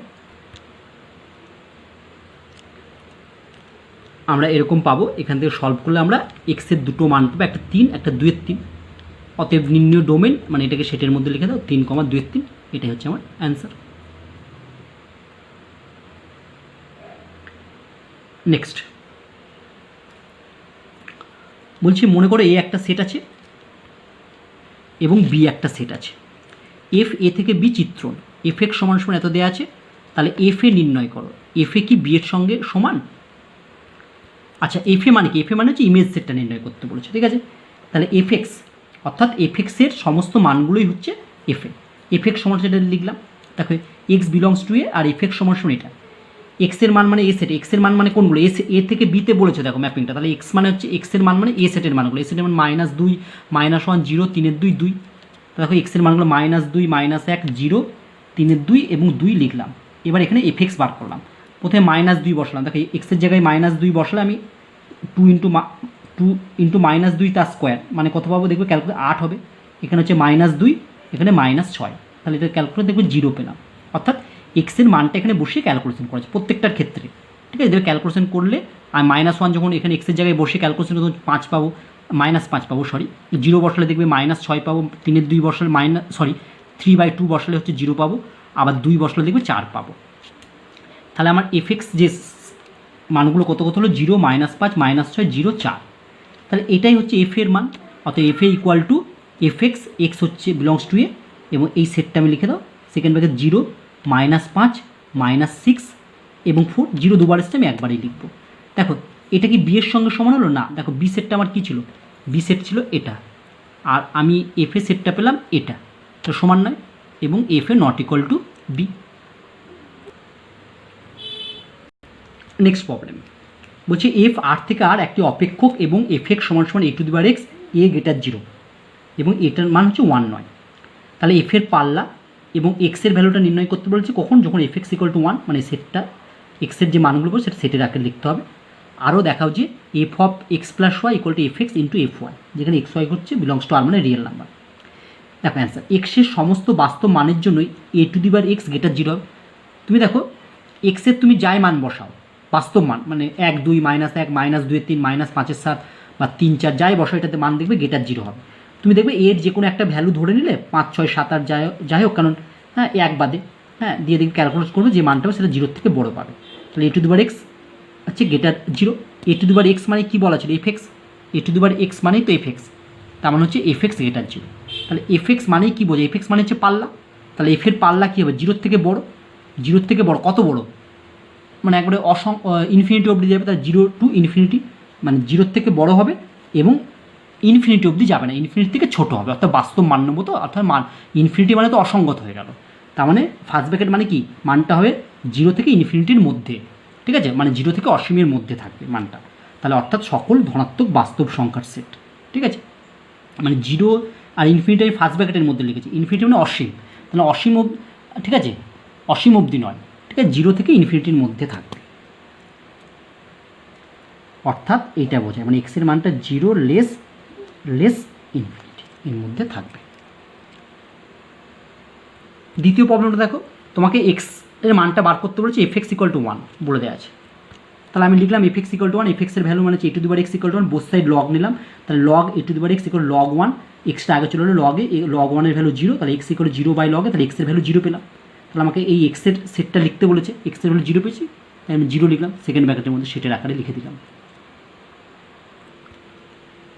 আমরা এরকম পাবো। এখান থেকে সলভ করলে আমরা এক্সের দুটো মান পাবো, একটা 3 একটা 2-3। অতএব নির্ণয় ডোমেন, মানে এটাকে সেটের মধ্যে লিখে দাও 3,2-3। এটাই হচ্ছে আমার অ্যান্সার। নেক্সট বলছি, মনে করো এ একটা সেট আছে এবং বি একটা সেট আছে। এফ এ থেকে বি চিত্রণ, এফ এক্স সমান এত দেওয়া আছে, তাহলে এফ এ নির্ণয় করো। এফ এ কি বি এর সঙ্গে সমান? আচ্ছা, এফ এ মানে কি? এফ এ মানে হচ্ছে ইমেজ সেটটা নির্ণয় করতে বলেছে। ঠিক আছে, তাহলে এফ এক্স, অর্থাৎ এফ এক্সের সমস্ত মানগুলোই হচ্ছে এফ এ। এফ এক্স সমান সেটা লিখলাম। দেখো এক্স বিলংস টু এ, আর এফ এক্স সমান এটা। এক্সের মান মানে এ সেট, এক্সের মান মানে কোনগুলো? এ থেকে বিতে বলেছে দেখো ম্যাপিংটা। তাহলে এক্স মানে হচ্ছে এক্সের মান মানে এ সেটের মানগুলো। এ সেটের মান -2, -1, 0, 3-2, 2। দেখো এক্সের মানগুলো -2, -1, 0, 3-2 এবং 2 লিখলাম। এবার এখানে এফ এক্স বার করলাম। প্রথমে -2 বসলাম। দেখো এক্সের জায়গায় -2 বসলে আমি 2 ইন্টু -2 তার স্কোয়ার মানে কত পাবো? দেখবে ক্যালকুলেট 8 হবে। এখানে হচ্ছে -2, এখানে -6। তাহলে এটা ক্যালকুলেট দেখবে 0 পেলাম। অর্থাৎ এক্সের মানটা এখানে বসিয়ে ক্যালকুলেশন করেছে প্রত্যেকটার ক্ষেত্রে। ঠিক আছে, ক্যালকুলেশন করলে আর -1 যখন এখানে এক্সের জায়গায় বসে ক্যালকুলেশন তখন 5 পাবো, -5 পাবো, 0 বসালে দেখবে -6 পাবো, 3-2 বসালে 3/2 বসালে হচ্ছে 0 পাবো, আবার 2 বসালে দেখবে 4 পাবো। তাহলে আমার এফএক্স যে মানগুলো কত হলো? 0, -5, -6, 0, 4। তাহলে এটাই হচ্ছে এফ এর মান। অর্থাৎ F A equal to f x, x হচ্ছে বিলংস টু এ, এবং এই সেটটা আমি লিখে দাও। সেকেন্ড ব্র্যাকেট 0, -5, -6 এবং 4। 0 দুবার এসছে, আমি একবারই লিখব। দেখো এটা কি বি এর সঙ্গে সমান হলো? না, দেখো বি সেটটা আমার কী ছিল? বি সেট ছিল এটা, আর আমি এফ এর সেটটা পেলাম এটা, তো সমান নয়, এবং F A not equal to B. Next problem বলছে এফ আর থেকে আর একটি অপেক্ষক এবং এফ এক্স সমান সমান A to the power X A greater 0 এবং এটার মান হচ্ছে 1 নয়। তাহলে এফ এর পাল্লা এবং এক্সের ভ্যালুটা নির্ণয় করতে বলেছে কখন, যখন এফ এক্স ইকুয়াল টু 1, মানে সেটটা এক্সের যে মানগুলো পড়ে সেটা সেটের আকারে লিখতে হবে। আরও দেখাও যে f of x plus Y equal to f x into f y, যেখানে এক্স ওয়াই হচ্ছে বিলংস টু আর মানে রিয়েল নাম্বার। দেখো অ্যান্সার, এক্সের সমস্ত বাস্তব মানের জন্যই A to the power X greater 0 হবে। তুমি দেখো এক্সের তুমি যাই মান বসাও, বাস্তব মান মানে 1 2 -1 -2 3 -5 7 বা 3 4 যাই বসাও, এটাতে মান দেখবে গ্রেটার 0 হবে। তুমি দেখবে এর যে কোনো একটা ভ্যালু ধরে নিলে 5 6 7 8 যাই হোক, কারণ হ্যাঁ এক বাদে হ্যাঁ দিয়ে দেখবে ক্যালকুলেট করবে যে মানটা হবে সেটা 0 থেকে বড় পাবে। তাহলে এ টু দি পাওয়ার এক্স হচ্ছে greater 0। A to the power X মানে কী বলা ছিল, F x, A to the power x মানেই তো এফ এক্স, তার মানে হচ্ছে এফ এক্স গ্রেটার 0। তাহলে এফ এক্স মানেই কী বোঝে, এফ এক্স মানে হচ্ছে পাল্লা, তাহলে এফ এর পাল্লা কী হবে, 0 থেকে বড়। 0 থেকে বড় কত বড়, মানে একবারে ইনফিনিটি অবধি যাবে, তার 0 টু ইনফিনিটি, মানে 0 থেকে বড় হবে এবং ইনফিনিটি অবধি যাবে না, ইনফিনিটি থেকে ছোটো হবে, অর্থাৎ বাস্তব মান্য মতো, অর্থাৎ মান ইনফিনিটি মানে তো অসঙ্গত হয়ে গেল। তার মানে ফার্স্ট ব্র্যাকেট মানে কি, মানটা হবে 0 থেকে ইনফিনিটির মধ্যে, ঠিক আছে, মানে 0 থেকে অসীমের মধ্যে থাকবে মানটা, তাহলে অর্থাৎ সকল ধনাত্মক বাস্তব সংখ্যার সেট, ঠিক আছে। মানে 0 আর ইনফিনিটি আমি ফার্স্ট ব্র্যাকেটের মধ্যে লিখেছি, ইনফিনিটি মানে অসীম, তাহলে অসীম ঠিক আছে, অসীম অবধি নয়, ঠিক আছে, 0 থেকে ইনফিনিটির মধ্যে থাকবে, অর্থাৎ এইটা বোঝায়, মানে এক্সের মানটা 0 লেস ইনফিনিটি এর মধ্যে থাকবে। দ্বিতীয় প্রবলেমটা দেখো, তোমাকে এক্স এর মানটা বার করতে বলেছে এফ এক্স ইকুয়াল টু 1 বলে দেওয়া আছে। তাহলে আমি লিখলাম F X equal to 1, F এক্সের ভ্যালু মানে হচ্ছে A to the power X equal to 1, both side log নিলাম, তাহলে log A to the power X equal log 1, এক্সটা আগে চলে হলো লগে, লগ 1 এর ভ্যালু 0, তাহলে এক্স ইকুয়াল 0 বাই লগে, তাহলে এক্সের ভ্যালু 0 পেলাম। তাহলে আমাকে এই এক্সের সেটটা লিখতে বলেছে, এক্সের ভ্যালু 0 পেয়েছি, তাই আমি 0 লিখলাম, সেকেন্ড ব্র্যাকেটের মধ্যে সেটের আকারে লিখে দিলাম।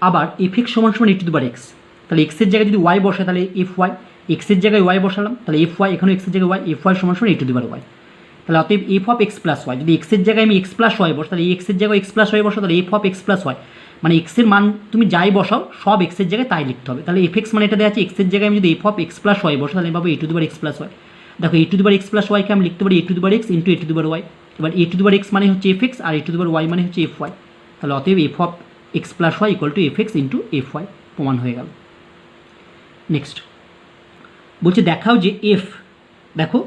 আবার এফ এক্স সমান সমান A to the power x, তাহলে এক্সের জায়গায় যদি ওয়াই বসে তাহলে এফ ওয়াই, এক্সের জায়গায় ওয়াই বসালাম, তাহলে এফ ওয়াই, এখানে এক্সের জায়গায় ওয়াই, এফ ওয়াই সমান সমান A to the power y. তাহলে অতএব F of x plus y, যদি এক্সের জায়গায় আমি এক্স প্লাস ওয়াই বসে, তাহলে এই এক্সের জায়গায় এক্স প্লাস ওয়াই বসো, তাহলে f of x plus y, মানে এক্সের মান তুমি যাই বসাও সব এক্সের জায়গায় তাই লিখতে হবে। তাহলে এফ এক্স মানে এটা দেওয়া আছে, এক্সের জায়গায় আমি যদি F of x plus Y বসো, তাহলে আমি পাবো A to the power X plus Y. দেখো A to the power X plus ওয়াইকে আমি লিখতে পারি A to the power X into A to the power Y. এবার A to the power X মানে হচ্ছে এফ এক্স আর A to the power Y মানে হচ্ছে এফ ওয়াই, তাহলে অতএব F of x plus Y equal to f x into f y প্রমাণ হয়ে গেল। নেক্সট বলছে দেখাও যে এফ, দেখো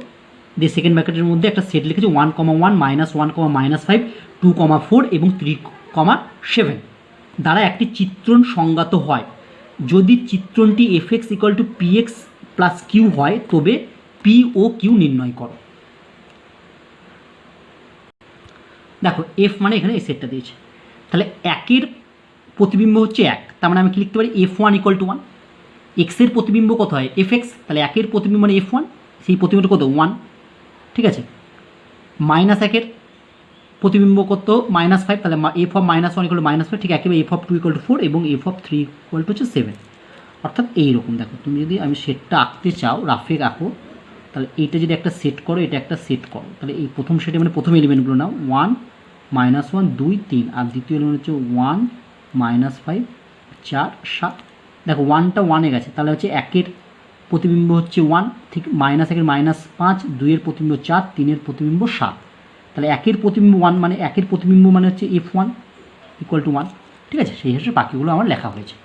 যে সেকেন্ড ব্র্যাকেটের মধ্যে একটা সেট লিখেছে 1, 1 -1, -5 2, 4 এবং 3, 7 দ্বারা একটি চিত্রণ সংজ্ঞাত হয়। যদি চিত্রণটি F X equal to P X plus Q হয় তবে পি ও কিউ নির্ণয় করো। দেখো এফ মানে এখানে এই সেটটা দিয়েছে, তাহলে একের প্রতিবিম্ব হচ্ছে 1, তার মানে আমি কি লিখতে পারি এফ ওয়ান ইকুয়াল টু 1, এক্সের প্রতিবিম্ব কত হয় এফ এক্স, তাহলে একের প্রতিবিম্ব মানে এফ ওয়ান, সেই প্রতিবিম্বটা কত 1, ঠিক আছে। মাইনাস একের প্রতিবিম্ব কত -5, তাহলে এফ অফ -1 ইকুয়াল টু -5, ঠিক একেবারে এফ অফ 2 ইকুয়াল টু 4 এবং এফ অফ 3 ইকুয়াল টু হচ্ছে 7, অর্থাৎ এইরকম। দেখো তুমি যদি আমি সেটটা আঁকতে চাও রাফে আঁকো, তাহলে এইটা যদি একটা সেট করো, এটা একটা সেট করো, তাহলে এই প্রথম সেটে মানে প্রথম এলিমেন্টগুলো নাও 1 -1 2 3, আর দ্বিতীয় এলিমেন্ট হচ্ছে 1 -5 4 7। দেখো 1টা 1-এ গেছে, তাহলে হচ্ছে একের প্রতিবিম্ব হচ্ছে 1, ঠিক -1-এর -5, 2-এর প্রতিবিম্ব 4, 3-এর প্রতিবিম্ব 7, তাহলে একের প্রতিবিম্ব 1 মানে একের প্রতিবিম্ব মানে হচ্ছে এফ ওয়ান ইকুয়াল টু 1, ঠিক আছে, সেই হিসেবে বাকিগুলো আমার লেখা হয়েছে।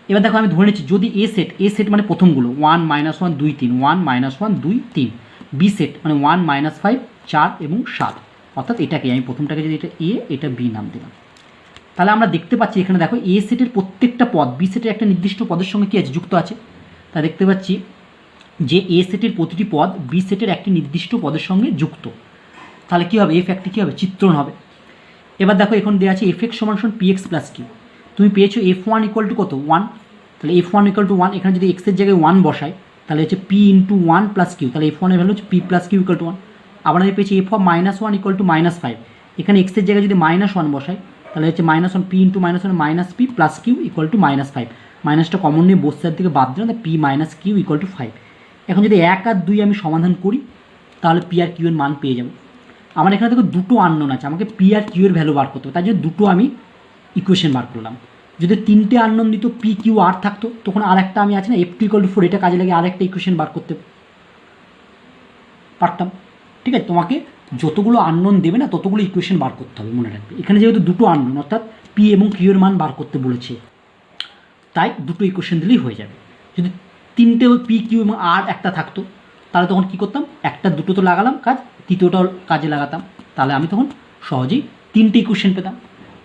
এবার দেখো আমি ধরে নিচ্ছি যদি এ সেট মানে প্রথমগুলো 1 -1 2 3, 1 -1 2 3, বি সেট মানে 1 -5 4 এবং 7, অর্থাৎ এটাকে আমি প্রথমটাকে যদি এটা এ এটা বি নাম দিলাম, তাহলে আমরা দেখতে পাচ্ছি এখানে দেখো এ সেটের প্রত্যেকটা পদ বি সেটের একটা নির্দিষ্ট পদের সঙ্গে কী আছে যুক্ত আছে, তা দেখতে পাচ্ছি যে এ সেটের প্রতিটি পদ বি সেটের একটি নির্দিষ্ট পদের সঙ্গে যুক্ত, তাহলে কী হবে এফ একটি কী হবে চিত্রণ হবে। এবার দেখো এখন দেওয়া আছে এফ এক্স সমান সমান পি এক্স প্লাস কিউ, তুমি পেয়েছো এফ ওয়ান ইকুয়াল টু কত 1, তাহলে এফ ওয়ান ইকুয়াল টু 1, এখানে যদি এক্সের জায়গায় 1 বসাই তাহলে হচ্ছে পি ইন্টু 1 প্লাস কিউ, তাহলে এফ ওয়ানের ভ্যালু হচ্ছে p plus q equal to 1। আবার আমি পেয়েছি এফ অফ -1 ইকুয়াল টু -5, এখানে এক্সের জায়গায় যদি -1 বসাই তাহলে হচ্ছে -1 p into -1 minus p plus q equal to -5, মাইনাসটা কমন নিয়ে বোথ সাইড থেকে বাদ দিলাম, p minus q equal to 5। এখন যদি 1 আর 2 আমি সমাধান করি তাহলে পি আর কিউ এর মান পেয়ে যাবো। আমার এখানে দেখো দুটো আননোন আছে, আমাকে পি আর কিউ এর ভ্যালু বার করতে হবে, তাই জন্য দুটো আমি ইকুয়েশন বার করলাম। যদি তিনটে আননোন দিত পি কিউ আর থাকতো, তখন আর একটা আমি আছে না F2 = 4, এটা কাজে লাগে আর একটা ইকুয়েশন বার করতে পারতাম। ঠিক আছে, তোমাকে যতগুলো আননোন দেবে না ততগুলো ইকুয়েশন বার করতে হবে, মনে রাখবে। এখানে যেহেতু দুটো আননোন, অর্থাৎ পি এবং কিউ এর মান বার করতে বলেছে, তাই দুটো ইকুয়েশন দিলেই হয়ে যাবে। যদি তিনটে পি কিউ এবং আর একটা থাকতো, তাহলে তখন কী করতাম, একটা দুটো তো লাগালাম কাজ, তৃতীয়টাও কাজে লাগাতাম, তাহলে আমি তখন সহজেই তিনটে ইকুয়েশন পেতাম।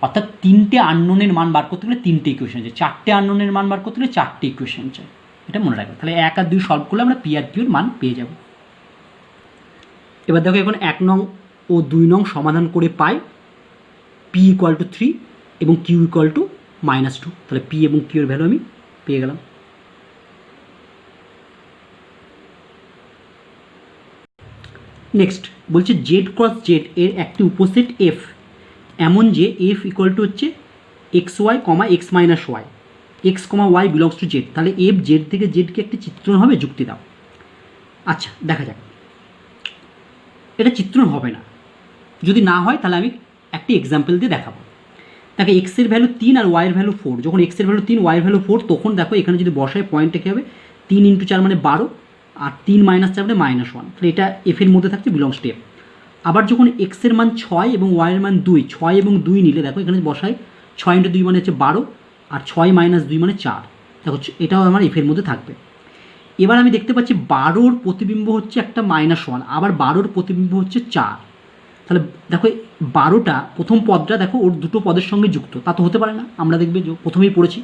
অর্থাৎ তিনটে আননোনের মান বার করতে গেলে তিনটে ইকুয়েশন চাই, চারটে আননোনের মান বার করতে গেলে চারটে ইকুয়েশন চাই, এটা মনে রাখবে। তাহলে 1 আর 2 সলভ করলে আমরা পি আর কিউ এর মান পেয়ে যাব। এবার দেখো এখন 1 নং ও 2 নং সমাধান করে পাই পি = 3 এবং কিউ = -2। তাহলে পি এবং কিউ এর ভ্যালু আমি পেয়ে গেলাম। নেক্সট বলছে জেড ক্রস জেড এর একটি উপসেট এফ এমন যে এফ = হচ্ছে xy, x - y, x, y belongs to z। তাহলে এফ জেড থেকে জেডকে একটি চিত্রণ হবে, যুক্তি দাও। আচ্ছা দেখা যাক, এটা চিত্রণ হবে না। যদি না হয় তাহলে আমি একটি এক্সাম্পল দিয়ে দেখাবো। দেখো এক্স এর ভ্যালু 3 আর ওয়াই এর ভ্যালু 4। যখন এক্স এর ভ্যালু 3, ওয়াই এর ভ্যালু 4, তখন দেখো এখানে যদি বসায় পয়েন্টটা কী হবে, 3 × 4 মানে 12, আর 3 - 4 মানে -1। তাহলে এটা এফ এর মধ্যে থাকছে, বিলংস টু এফ। আবার যখন এক্স এর মান 6 এবং ওয়াই এর মান 2, 6 এবং 2 নিলে দেখো এখানে বসায় 6 × 2 মানে হচ্ছে 12, আর 6 - 2 মানে 4। দেখো এটাও আমার এফ এর মধ্যে থাকবে। এবার আমি দেখতে পাচ্ছি 12র প্রতিবিম্ব হচ্ছে একটা -1, আবার 12র প্রতিবিম্ব হচ্ছে 4। তাহলে দেখো 12টা প্রথম পদটা দেখো ওর দুটো পদের সঙ্গে যুক্ত, তা তো হতে পারে না। আমরা দেখবে প্রথমেই পড়েছি,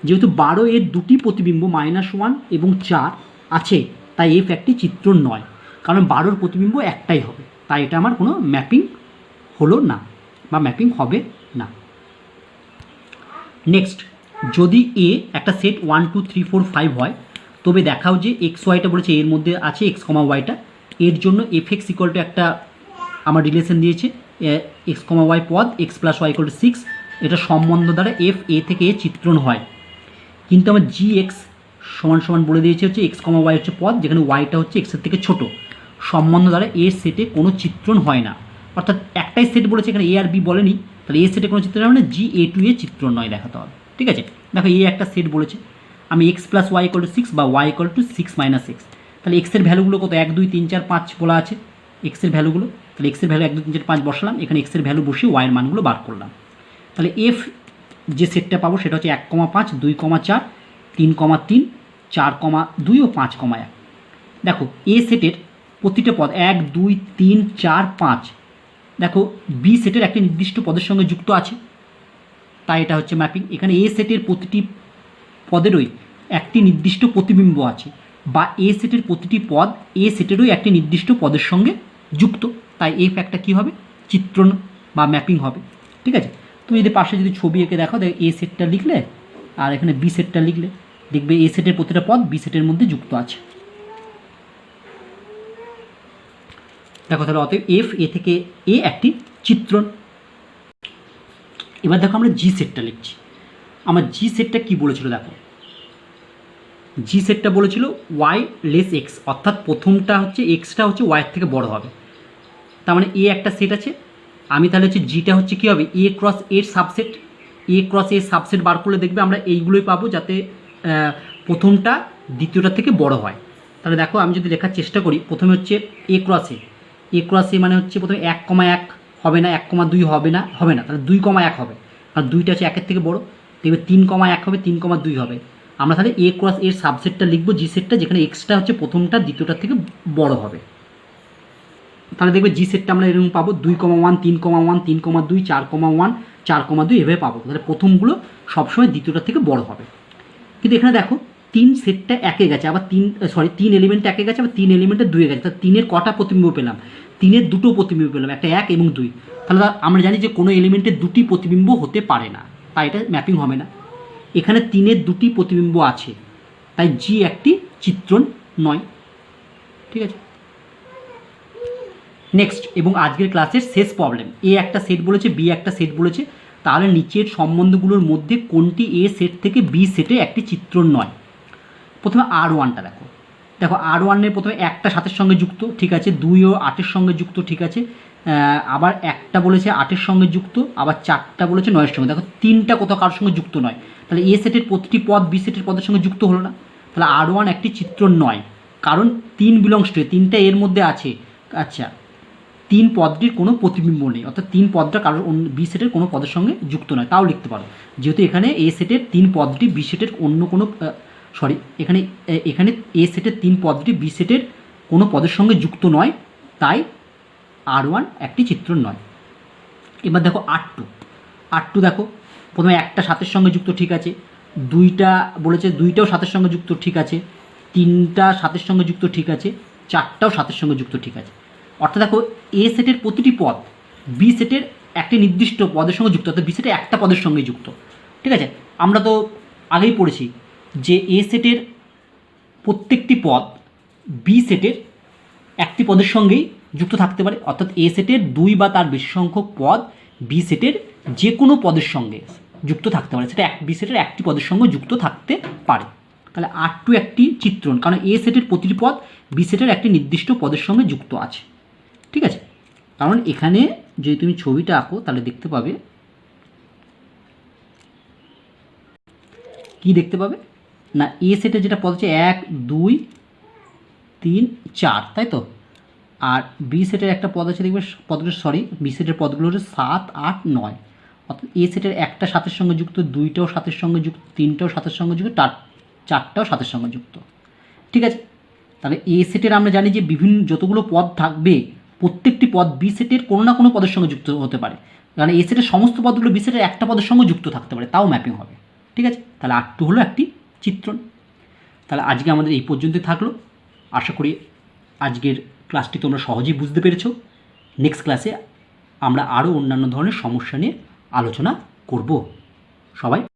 যেহেতু 12 এর দুটি প্রতিবিম্ব -1 এবং 4 আছে, তাই এফ একটি চিত্রণ নয়, কারণ 12র প্রতিবিম্ব একটাই হবে, তাই এটা আমার কোনো ম্যাপিং হলো না বা ম্যাপিং হবে না। নেক্সট, যদি এ একটা সেট 1 2 3 4 5 হয়, তবে দেখাও যে এক্স ওয়াইটা বলেছে এর মধ্যে আছে, x, y-টা, এর জন্য fx = একটা আমার রিলেশন দিয়েছে x, y পদ, x + y = 6। এটা সম্বন্ধ দ্বারা এফ এ থেকে এ চিত্রণ হয়। কিন্তু আমার gx = বলে দিয়েছে হচ্ছে x, y হচ্ছে পদ, যেখানে ওয়াইটা হচ্ছে এক্সের থেকে ছোট। সম্বন্ধ দ্বারা এ সেটে কোনো চিত্রণ হয় না। অর্থাৎ একটাই সেট বলেছে, এখানে এ আর বি বলেনি, তাহলে এ সেটে কোনো চিত্রণ হয় না, GA2 এ চিত্রণ নয় দেখাতে হবে। ঠিক আছে, দেখো এ একটা সেট বলেছে, আমি x + y = 6 বা y = 6 - x। তাহলে এক্সের ভ্যালুগুলো কত, 1 2 3 4 5 বলা আছে এক্সের ভ্যালুগুলো। তাহলে এক্সের ভ্যালু 1 2 3 4 5 বসালাম, এখানে এক্সের ভ্যালু বসিয়ে ওয়াইয়ের মানগুলো বার করলাম। তাহলে এফ যে সেটটা পাবো সেটা হচ্ছে 1, 5 2, 4 3, 3 4, 2 ও 5, 1। দেখো এ সেটের প্রতিটা পদ 1 2 3 4 5, দেখো বি সেটের একটি নির্দিষ্ট পদের সঙ্গে যুক্ত আছে, তাই এটা হচ্ছে ম্যাপিং। এখানে এ সেটের প্রতিটি পদেরই একটি নির্দিষ্ট প্রতিবিম্ব আছে, বা এ সেটের প্রতিটি পদ এ সেটেরই একটি নির্দিষ্ট পদের সঙ্গে যুক্ত, তাই এফ একটা কী হবে, চিত্রণ বা ম্যাপিং হবে। ঠিক আছে, তুমি যদি পাশে যদি ছবি এঁকে দেখো, এ সেটটা লিখলে আর এখানে বি সেটটা লিখলে, দেখবে এ সেটের প্রতিটা পদ বি সেটের মধ্যে যুক্ত আছে। দেখো তাহলে অতএব এফ এ থেকে এ একটি চিত্রণ। এবার দেখো আমরা জি সেটটা লিখছি। আমার জি সেটটা কী বলেছিল, দেখো জি সেটটা বলেছিল y x, অর্থাৎ প্রথমটা হচ্ছে এক্সটা হচ্ছে ওয়াইয়ের থেকে বড় হবে। তার মানে এ একটা সেট আছে, আমি তাহলে হচ্ছে জিটা হচ্ছে কী হবে, এ ক্রস এর সাবসেট। এ ক্রস এর সাবসেট বার করলে দেখবে আমরা এইগুলোই পাবো, যাতে প্রথমটা দ্বিতীয়টার থেকে বড় হয়। তাহলে দেখো আমি যদি লেখার চেষ্টা করি, প্রথমে হচ্ছে এ ক্রস এ মানে হচ্ছে প্রথমে 1, 1 হবে না, 1, 2 হবে না, তাহলে 2, 1 হবে, আর 2টা হচ্ছে 1-এর থেকে বড়, দেখবে 3, 1 হবে, 3, 2 হবে। আমরা তাহলে এ ক্রস এর সাবসেটটা লিখবো জি সেটটা, যেখানে এক্সটা হচ্ছে প্রথমটা দ্বিতীয়টার থেকে বড় হবে। তাহলে দেখবে জি সেটটা আমরা এরকম পাবো 2, 1 3, 1 3, 2 4, 1 4, 2 এভাবে পাবো। তাহলে প্রথমগুলো সবসময় দ্বিতীয়টার থেকে বড় হবে। কিন্তু এখানে দেখো 3 সেটটা একে গেছে, আবার 3 এলিমেন্ট একে গেছে, আবার 3 এলিমেন্টে 2 গেছে। তাহলে 3-এর কটা প্রতিবিম্ব পেলাম, 3-এর দুটো প্রতিবিম্ব পেলাম, একটা 1 এবং 2। তাহলে আমরা জানি যে কোনো এলিমেন্টের দুটি প্রতিবিম্ব হতে পারে না, তাই এটা ম্যাপিং হবে না। এখানে 3-এর দুটি প্রতিবিম্ব আছে, তাই জি একটি চিত্রণ নয়। ঠিক আছে, নেক্সট এবং আজকের ক্লাসের শেষ প্রবলেম, এ একটা সেট বলেছে, বি একটা সেট বলেছে, তাহলে নিচের সম্বন্ধগুলোর মধ্যে কোনটি এ সেট থেকে বি সেটে একটি চিত্রণ নয়। প্রথমে R1টা দেখো, দেখো R1-এর প্রথমে একটা 7-এর সঙ্গে যুক্ত, ঠিক আছে, 2ও 8-এর সঙ্গে যুক্ত, ঠিক আছে, আবার একটা বলেছে 8-এর সঙ্গে যুক্ত, আবার 4টা বলেছে 9-এর সঙ্গে। দেখো 3টা কোথাও কারোর সঙ্গে যুক্ত নয়, তাহলে এ সেটের প্রতিটি পদ বি সেটের পদের সঙ্গে যুক্ত হলো না, তাহলে R1 একটি চিত্রণ নয়, কারণ 3 বিলংস টু, 3টা এর মধ্যে আছে। আচ্ছা, 3 পদটির কোনো প্রতিবিম্ব নেই, অর্থাৎ 3 পদটা কারোর বি সেটের কোনো পদের সঙ্গে যুক্ত নয়, তাও লিখতে পারো। যেহেতু এখানে এ সেটের 3 পদটি বি সেটের অন্য কোনো এখানে এ সেটের 3 পদটি বি সেটের কোনো পদের সঙ্গে যুক্ত নয়, তাই R1 একটি চিত্রণ নয়। এবার দেখো R2 দেখো প্রথমে একটা 7-এর সঙ্গে যুক্ত, ঠিক আছে, 2টা বলেছে 2টাও 7-এর সঙ্গে যুক্ত, ঠিক আছে, 3টা 7-এর সঙ্গে যুক্ত, ঠিক আছে, 4টাও 7-এর সঙ্গে যুক্ত, ঠিক আছে। অর্থাৎ দেখো এ সেটের প্রতিটি পদ বি সেটের একটি নির্দিষ্ট পদের সঙ্গে যুক্ত, অর্থাৎ বি সেটের একটা পদের সঙ্গে যুক্ত, ঠিক আছে। আমরা তো আগেই পড়েছি যে এ সেটের প্রত্যেকটি পদ বি সেটের একটি পদের সঙ্গেই যুক্ত থাকতে পারে, অর্থাৎ এ সেটের 2 বা তার বেশি সংখ্যক পদ বি সেটের যে কোনো পদের সঙ্গে যুক্ত থাকতে পারে, সেটা বি সেটের একটি পদের সঙ্গে যুক্ত থাকতে পারে। তাহলে R2 একটি চিত্রণ, কারণ এ সেটের প্রতিটি পদ বি সেটের একটি নির্দিষ্ট পদের সঙ্গে যুক্ত আছে, ঠিক আছে। কারণ এখানে যদি তুমি ছবিটা আঁকো তাহলে দেখতে পাবে, কি দেখতে পাবে না, এ সেটের যেটা পদ হচ্ছে 1 2 3 4, তাই তো, আর বি সেটের একটা পদ আছে, দেখবে পদগুলো, বি সেটের পদগুলো হচ্ছে 7 8 9, অর্থাৎ এ সেটের একটা 7-এর সঙ্গে যুক্ত, 2টাও 7-এর সঙ্গে যুক্ত, 3টাও 7-এর সঙ্গে যুক্ত, 4টাও 7-এর সঙ্গে যুক্ত, ঠিক আছে। তাহলে এ সেটের আমরা জানি যে বিভিন্ন যতগুলো পদ থাকবে প্রত্যেকটি পদ বি সেটের কোনো না কোনো পদের সঙ্গে যুক্ত হতে পারে, কারণ এ সেটের সমস্ত পদগুলো বি সেটের একটা পদের সঙ্গে যুক্ত থাকতে পারে, তাও ম্যাপিং হবে, ঠিক আছে। তাহলে R2 হলো একটি চিত্রণ। তাহলে আজকে আমাদের এই পর্যন্তই থাকলো। আশা করি আজকের ক্লাসটি তোমরা সহজেই বুঝতে পেরেছো। নেক্সট ক্লাসে আমরা আরও অন্যান্য ধরনের সমস্যা নিয়ে আলোচনা করব। সবাই